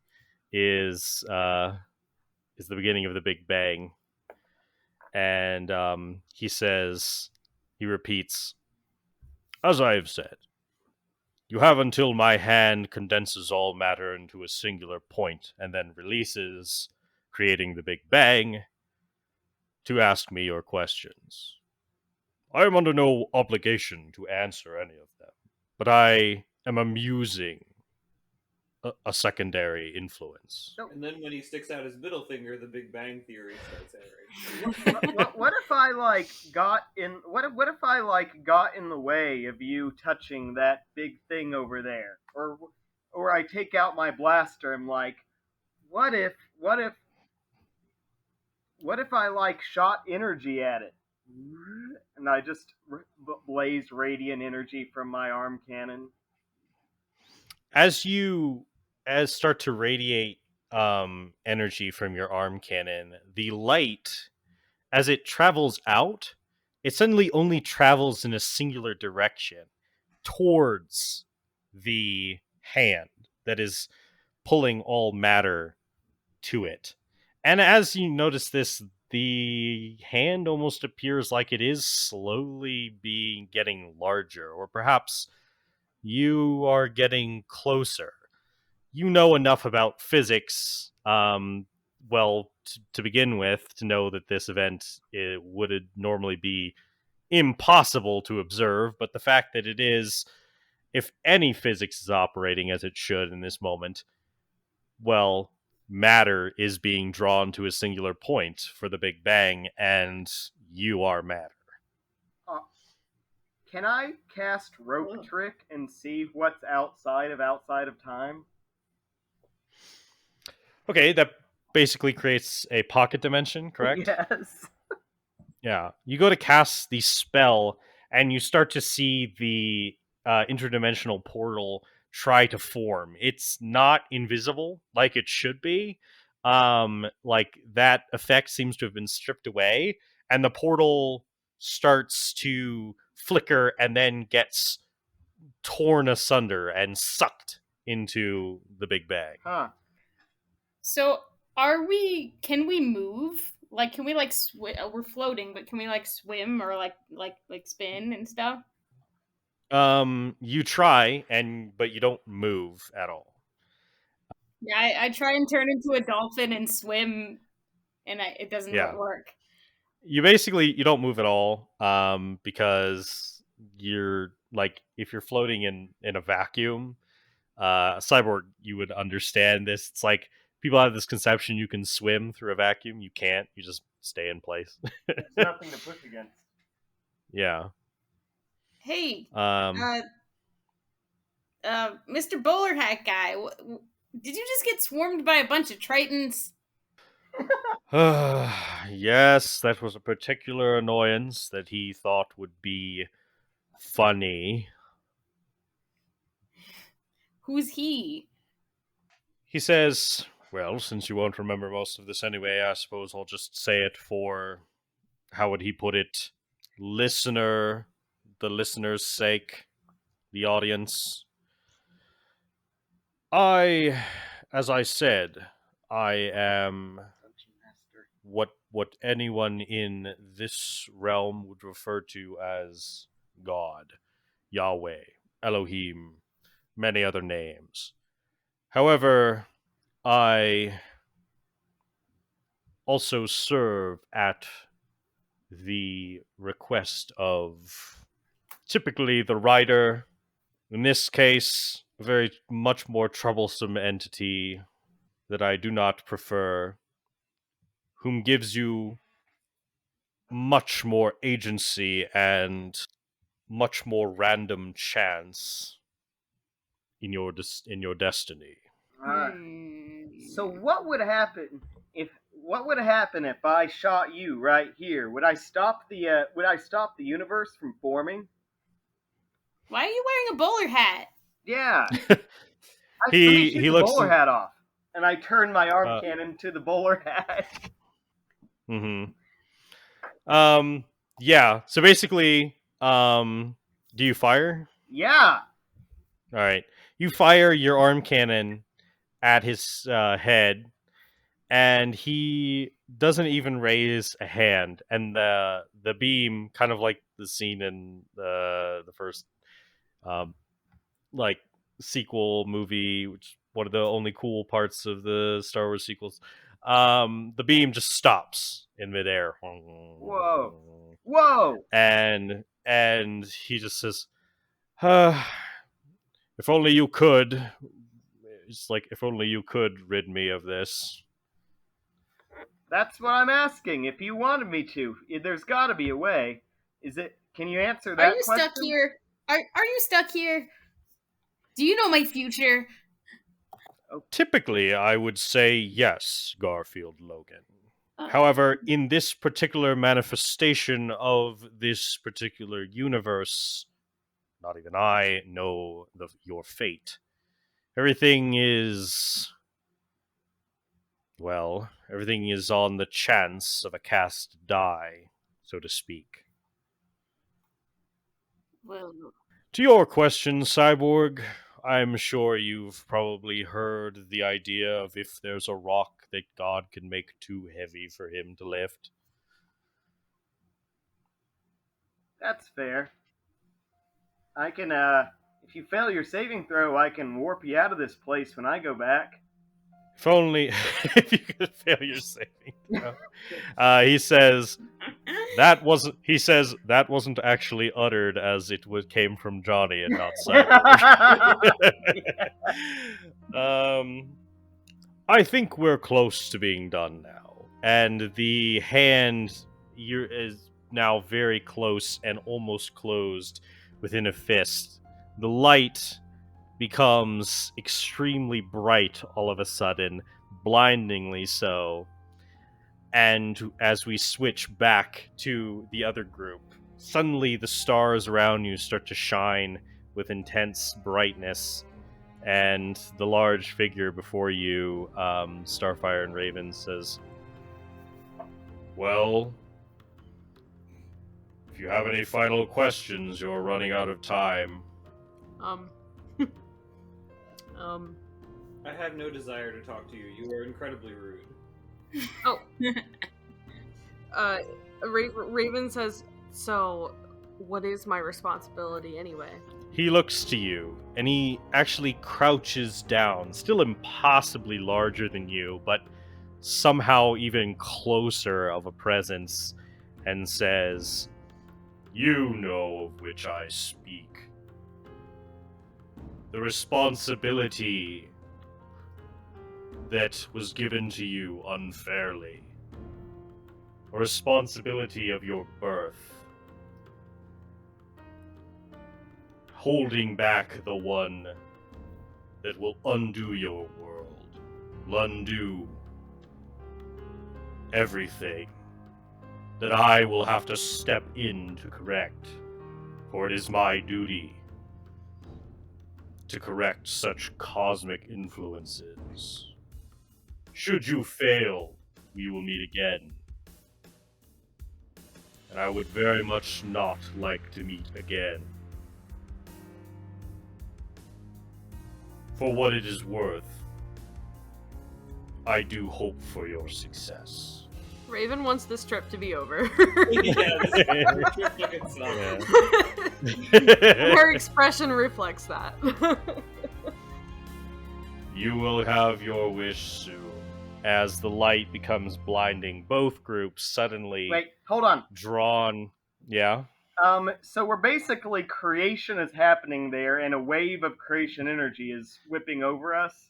is the beginning of the Big Bang, and he repeats, "As I have said, you have until my hand condenses all matter into a singular point and then releases, creating the Big Bang, to ask me your questions. I am under no obligation to answer any of them, but I am amusing a secondary influence." And then when he sticks out his middle finger, the Big Bang Theory starts airing. What if I like got in? What if I like got in the way of you touching that big thing over there, or I take out my blaster? I'm like, what if I like shot energy at it, and I just blazed radiant energy from my arm cannon? As you start to radiate energy from your arm cannon, the light, as it travels out, it suddenly only travels in a singular direction towards the hand that is pulling all matter to it. And as you notice this, the hand almost appears like it is slowly getting larger, or perhaps you are getting closer. You know enough about physics, to begin with, to know that this event would normally be impossible to observe, but the fact that it is, if any physics is operating as it should in this moment, well, matter is being drawn to a singular point for the Big Bang, and you are matter. Can I cast Rope Trick and see what's outside of time? Okay, that basically creates a pocket dimension, correct? Yes. Yeah. You go to cast the spell, and you start to see the interdimensional portal try to form. It's not invisible like it should be. Like that effect seems to have been stripped away, and the portal starts to flicker and then gets torn asunder and sucked into the big bag. Huh. So can we move? Like, can we like swim? We're floating, but can we like swim or like spin and stuff? You try, but you don't move at all. Yeah, I try and turn into a dolphin and swim, and it doesn't work. You don't move at all, because you're like, if you're floating in a vacuum, Cyborg, you would understand this. It's like people have this conception you can swim through a vacuum. You can't. You just stay in place. There's nothing to push against. Yeah. Hey, Mr. Bowler Hat guy, did you just get swarmed by a bunch of Tritons? Yes, that was a particular annoyance that he thought would be funny. Who's he? He says, well, since you won't remember most of this anyway, I suppose I'll just say it for, how would he put it, the listener's sake, the audience. As I said, I am what anyone in this realm would refer to as God, Yahweh, Elohim, many other names. However, I also serve at the request of typically the rider, in this case, a very much more troublesome entity that I do not prefer, whom gives you much more agency and much more random chance in your destiny. So what would happen if I shot you right here? Would I stop the universe from forming? Why are you wearing a bowler hat? Yeah. He looks the bowler hat off, and I turn my arm cannon to the bowler hat. Yeah. So basically, do you fire? Yeah. All right. You fire your arm cannon at his head, and he doesn't even raise a hand. And the beam, kind of like the scene in the first like sequel movie, which is one of the only cool parts of the Star Wars sequels. The beam just stops in midair. Whoa! And he just says, if only you could. It's like, if only you could rid me of this. That's what I'm asking. If you wanted me to, there's got to be a way. Can you answer that question? Are you stuck here? Are you stuck here? Do you know my future? Typically, I would say yes, Garfield Logan. However, in this particular manifestation of this particular universe, not even I know your fate. Everything is on the chance of a cast die, so to speak. Well, to your question, Cyborg, I'm sure you've probably heard the idea of if there's a rock that God can make too heavy for him to lift. That's fair. I can, if you fail your saving throw, I can warp you out of this place when I go back. If only if you could fail your saving throw. He says that wasn't actually uttered as it came from Johnny and not Cyborg. I think we're close to being done now, and the hand is now very close and almost closed within a fist. The light becomes extremely bright all of a sudden, blindingly so. And as we switch back to the other group, suddenly the stars around you start to shine with intense brightness, and the large figure before you, Starfire and Raven, says, "Well, if you have any final questions, you're running out of time." I have no desire to talk to you. You are incredibly rude. Oh. Raven says, "So, what is my responsibility anyway?" He looks to you, and he actually crouches down, still impossibly larger than you, but somehow even closer of a presence, and says, "You know of which I speak. The responsibility that was given to you unfairly. A responsibility of your birth. Holding back the one that will undo your world. Undo everything that I will have to step in to correct. For it is my duty to correct such cosmic influences. Should you fail, we will meet again. And I would very much not like to meet again. For what it is worth, I do hope for your success." Raven wants this trip to be over. Her expression reflects that. You will have your wish soon. As the light becomes blinding, both groups suddenly Wait, hold on. drawn. Yeah? So we're basically, creation is happening there, and a wave of creation energy is whipping over us.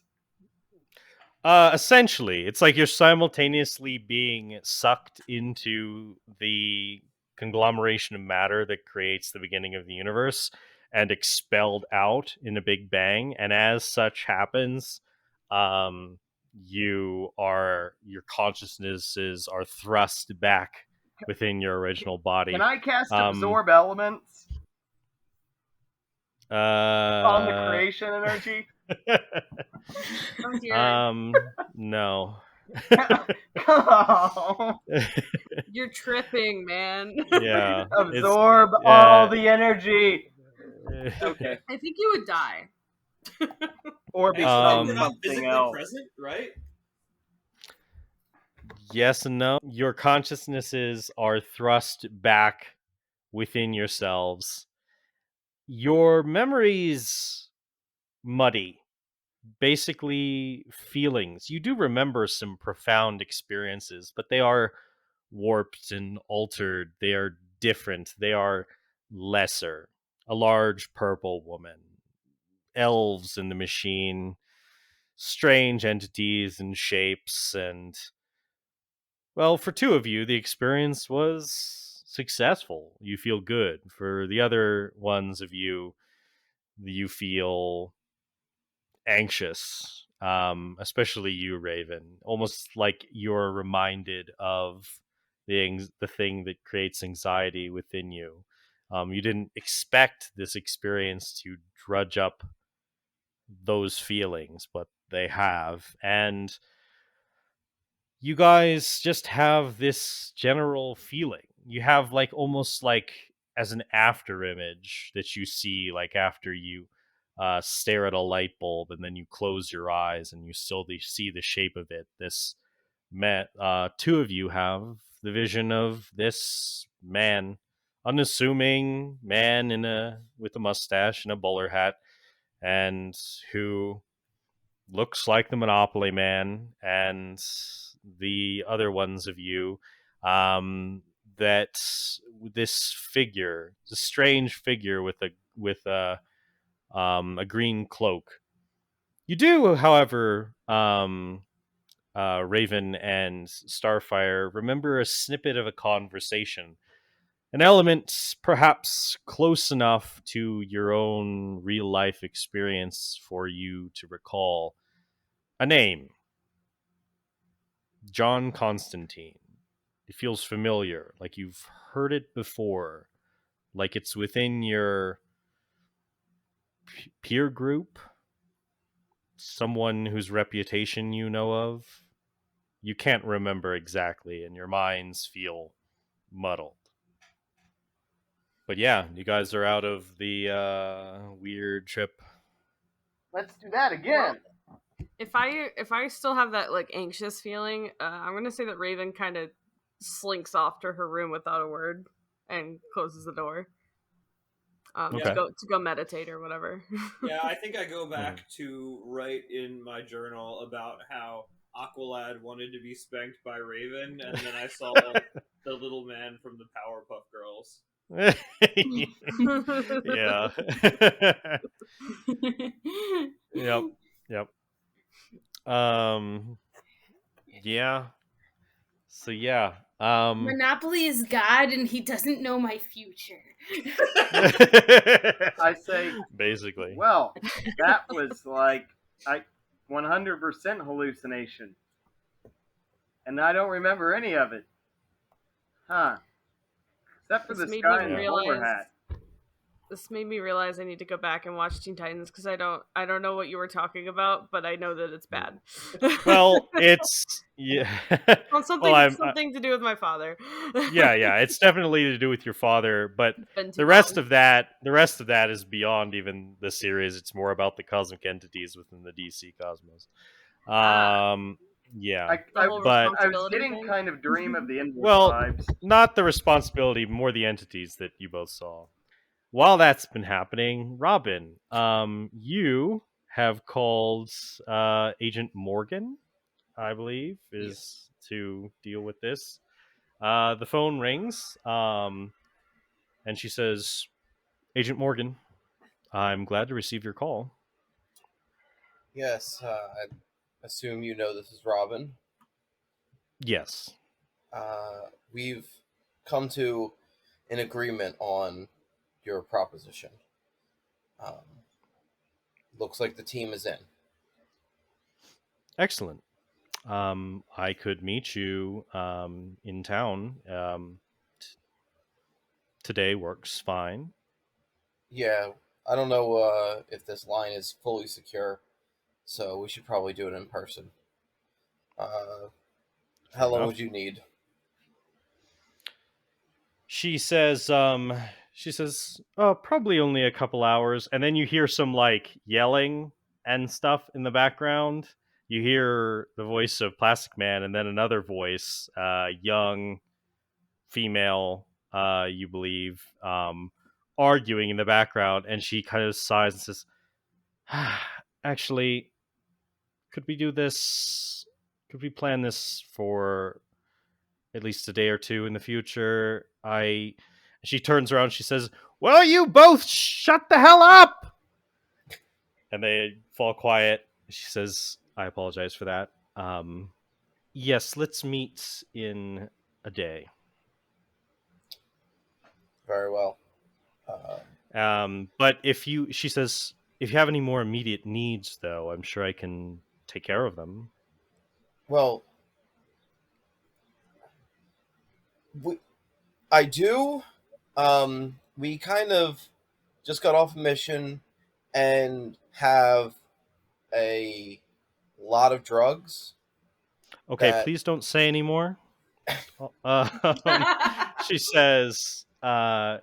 Essentially, it's like you're simultaneously being sucked into the conglomeration of matter that creates the beginning of the universe and expelled out in a big bang. And as such happens, your consciousnesses are thrust back within your original body. Can I cast absorb elements on the creation energy? No. Come on. You're tripping, man. Yeah. Absorb all the energy. Okay. I think you would die. Or be we're not something physically else. present, right? Yes and no. Your consciousnesses are thrust back within yourselves. Your memories muddy. Basically, feelings. You do remember some profound experiences, but they are warped and altered. They are different. They are lesser. A large purple woman. Elves in the machine. Strange entities and shapes, and well, for two of you, the experience was successful. You feel good. For the other ones of you, you feel anxious, especially you, Raven. Almost like you're reminded of the thing that creates anxiety within you. You didn't expect this experience to drudge up those feelings, but they have. And you guys just have this general feeling. You have like almost like as an after image that you see, like after you stare at a light bulb and then you close your eyes and you still see the shape of it. This two of you have the vision of this man, unassuming man with a mustache and a bowler hat, and who looks like the Monopoly Man, and the other ones of you, that this figure, the strange figure with a green cloak. You do, however, Raven and Starfire, remember a snippet of a conversation. An element perhaps close enough to your own real life experience for you to recall. A name. John Constantine. It feels familiar, like you've heard it before, like it's within your peer group, someone whose reputation you know of. You can't remember exactly, and your minds feel muddled. But yeah, you guys are out of the weird trip. Let's do that again. If I still have that like anxious feeling, I'm gonna say that Raven kind of slinks off to her room without a word and closes the door. Okay. To go meditate or whatever. Yeah, I think I go back to write in my journal about how Aqualad wanted to be spanked by Raven, and then I saw the little man from the Powerpuff Girls. Yeah. Yep. Yeah. So yeah. Monopoly is God, and he doesn't know my future. I say, basically. well, that was like 100% hallucination, and I don't remember any of it. Huh? Except for This the made sky me and the realize- bowler hat. This made me realize I need to go back and watch Teen Titans because I don't know what you were talking about, but I know that it's bad. Well, it's Well, something to do with my father. yeah, it's definitely to do with your father, but Been too the rest long. of that is beyond even the series. It's more about the cosmic entities within the DC cosmos. Yeah, I whole was responsibility getting thing? kind of Dream of the Endless well, vibes. not the responsibility, more the entities that you both saw. While that's been happening, Robin, you have called Agent Morgan, I believe, is to deal with this. The phone rings, and she says, Agent Morgan, I'm glad to receive your call. Yes, I assume you know this is Robin. Yes. We've come to an agreement on your proposition. Looks like the team is in. Excellent. I could meet you in town. Today works fine. Yeah, I don't know if this line is fully secure, so we should probably do it in person. How long would you need? She says, probably only a couple hours. And then you hear some like yelling and stuff in the background. You hear the voice of Plastic Man, and then another voice, young female, you believe, arguing in the background. And she kind of sighs and says, actually, could we do this? Could we plan this for at least a day or two in the future? She turns around, she says, will you both shut the hell up? And they fall quiet. She says, I apologize for that. Yes, let's meet in a day. Very well. But she says, if you have any more immediate needs, though, I'm sure I can take care of them. Well, I do. We kind of just got off a mission and have a lot of drugs. Okay, please don't say any more. She says, I'll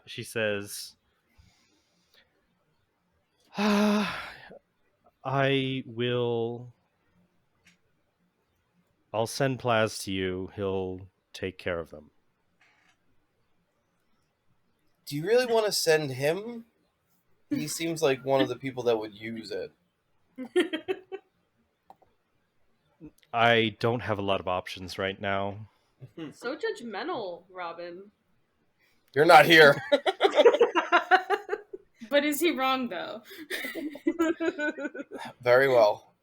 send Plaz to you. He'll take care of them. Do you really want to send him? He seems like one of the people that would use it. I don't have a lot of options right now. So judgmental, Robin. You're not here. But is he wrong, though? Very well.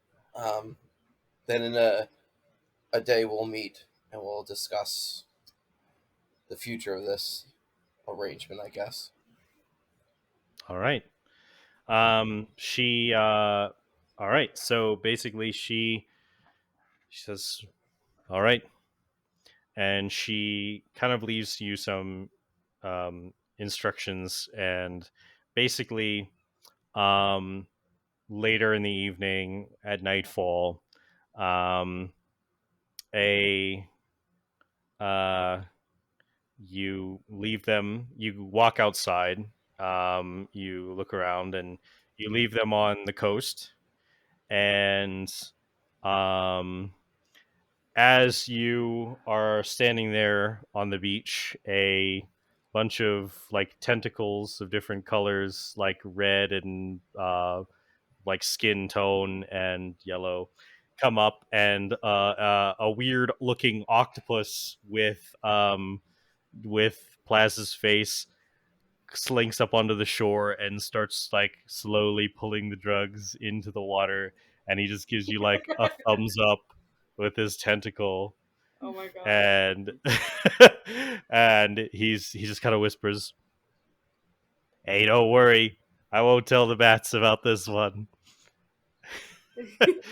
Then in a day we'll meet and we'll discuss the future of this arrangement, I guess. All right. All right. So basically she says, All right. And she kind of leaves you some instructions, and basically later in the evening at nightfall, you leave them, you walk outside, you look around, and you leave them on the coast. And as you are standing there on the beach, a bunch of like tentacles of different colors, like red and like skin tone and yellow, come up, and a weird looking octopus with Plaz's face slinks up onto the shore and starts like slowly pulling the drugs into the water, and he just gives you like a thumbs up with his tentacle. Oh my god. And and he just kind of whispers, "Hey, don't worry, I won't tell the bats about this one."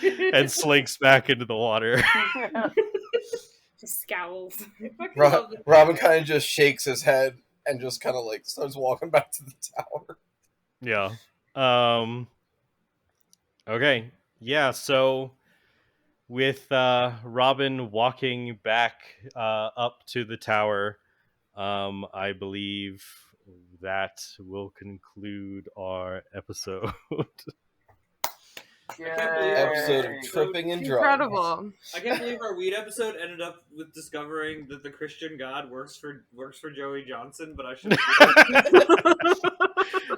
And slinks back into the water. Just scowls. Robin kind of just shakes his head and just kind of like starts walking back to the tower. Yeah. Okay. Yeah, so with Robin walking back up to the tower, I believe that will conclude our episode. Episode of Tripping and Drugs. Incredible. I can't believe our weed episode ended up with discovering that the Christian God works for Joey Johnson, but I should.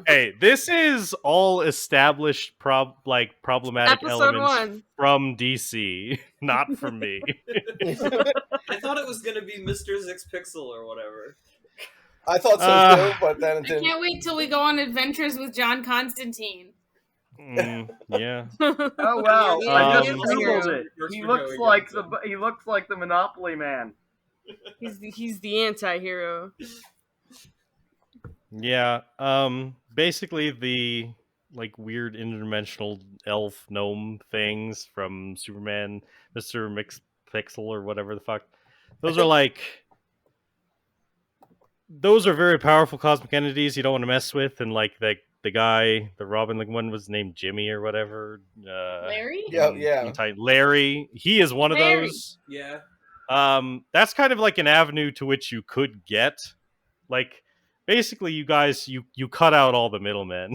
Hey, this is all established problematic Episode elements 1. from DC, not from me. I thought it was gonna be Mr. Zixpixel or whatever. I thought so too, but then it I didn't. can't wait till we go on adventures with John Constantine. Yeah. Oh wow! I just Um, googled it. Works He for looks Joey like Johnson. the Monopoly man. He's the anti-hero. Yeah. Basically the like weird interdimensional elf gnome things from Superman, Mr. Mixpixel or whatever the fuck. Those are very powerful cosmic entities you don't want to mess with, and like the guy, the Robin, like one was named Jimmy or whatever. Larry? Yeah. Larry. He is one of Larry. those. Yeah. That's kind of like an avenue to which you could get. Like, basically, you guys, you cut out all the middlemen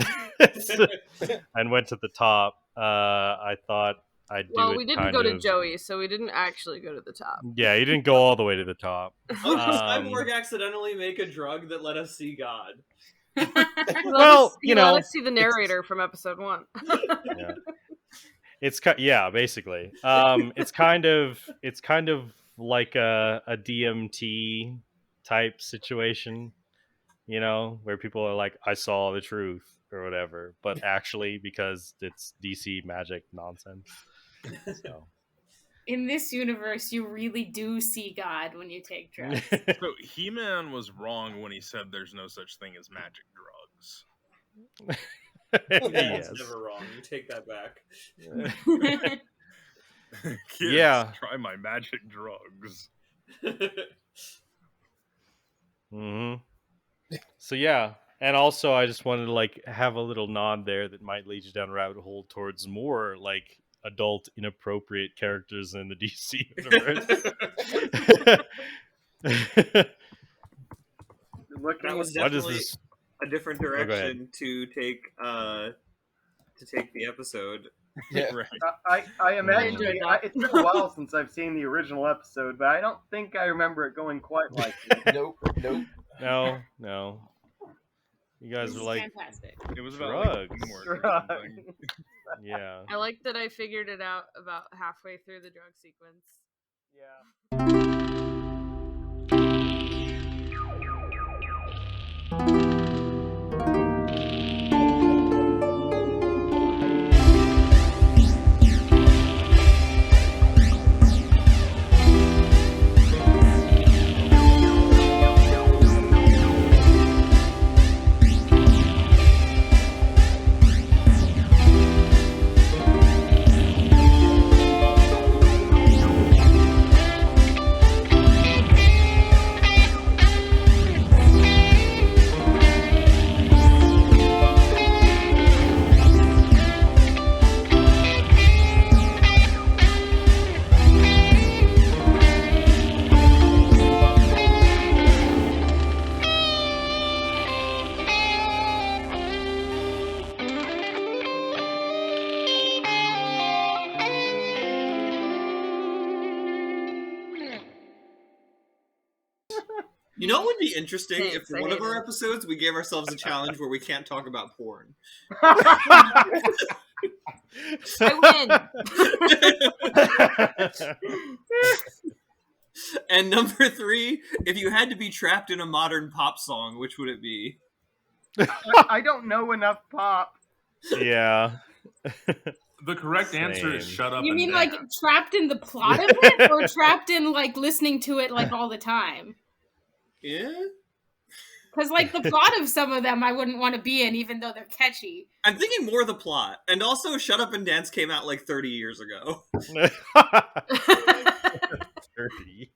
and went to the top. I thought I'd do it. Well, we didn't kind go to of- Joey, so we didn't actually go to the top. Yeah, you didn't go all the way to the top. How did Cyborg accidentally make a drug that let us see God? Well, you know, let's see the narrator from episode 1. Yeah. Basically. It's kind of like a DMT type situation, you know, where people are like, I saw the truth or whatever, but actually because it's DC magic nonsense. So. In this universe, you really do see God when you take drugs. So He-Man was wrong when he said there's no such thing as magic drugs. Yes. It's never wrong. You take that back. Kids, Yeah. try my magic drugs. Mm-hmm. So yeah, and also I just wanted to like have a little nod there that might lead you down a rabbit hole towards more like adult inappropriate characters in the DC universe. That was What is definitely this? a different go ahead. direction to take the episode. Yeah. Right. I imagine enjoyed that. it's been a while since I've seen the original episode, but I don't think I remember it going quite like this. Nope. No. You guys This were is like, fantastic. It was about Drugs. like homework or Drugs. something. yeah. I like that I figured it out about halfway through the drug sequence. Yeah. You know what would be interesting Thanks, if I one of hate our it. episodes we gave ourselves a challenge where we can't talk about porn. I And number 3, if you had to be trapped in a modern pop song, which would it be? I don't know enough pop. Yeah. The correct answer is Same. shut up You and mean dance. like trapped in the plot of it, or trapped in like listening to it like all the time? Yeah? Because like the plot of some of them I wouldn't want to be in, even though they're catchy. I'm thinking more the plot. And also, Shut Up and Dance came out like 30 years ago. 30.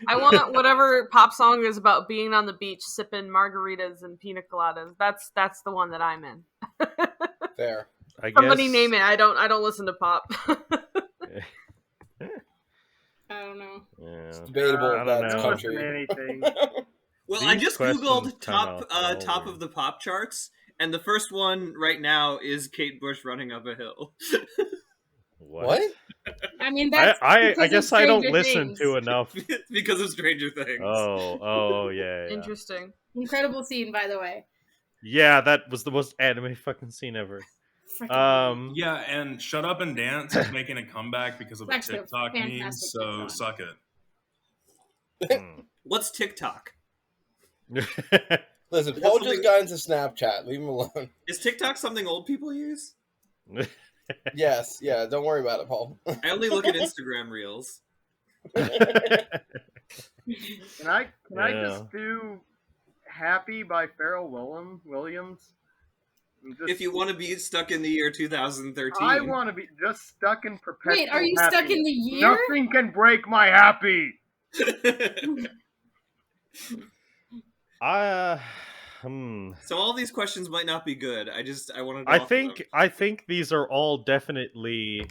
I want whatever pop song is about being on the beach sipping margaritas and pina coladas. That's the one that I'm in. Fair. I Somebody guess... name it. I don't listen to pop. I don't know. Yeah. It's debatable I if don't that's know. Listen to country. anything. Well, These I just googled questions come top out top over. of the pop charts, and the first one right now is Kate Bush running up a hill. What? I mean, that's I because of guess I don't Stranger listen Things. to enough. Because of Stranger Things. Oh, yeah. Interesting. Incredible scene, by the way. Yeah, that was the most anime fucking scene ever. Frickin' Yeah, and Shut Up and Dance is making a comeback because of a Actually, a TikTok meme, fantastic so TikTok. suck it. What's TikTok? Listen, Is Paul that just got into Snapchat. Leave him alone. Is TikTok something old people use? Yes, yeah. Don't worry about it, Paul. I only look at Instagram reels. Can I Yeah. just do "Happy" by Pharrell Williams? If you want to be stuck in the year 2013. I want to be just stuck in perpetual. Wait, are you stuck happiness. in the year? Nothing can break my happy. So all these questions might not be good. I wanted to I offer them. think these are all definitely.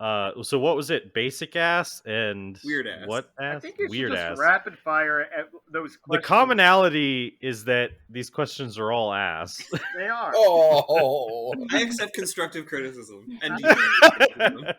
So what was it? Basic ass and Weird ass. What ass? I think you should Weird just ass. rapid fire at those The questions. commonality is that these questions are all ass. They are. Oh. I accept constructive criticism and deconstructive criticism.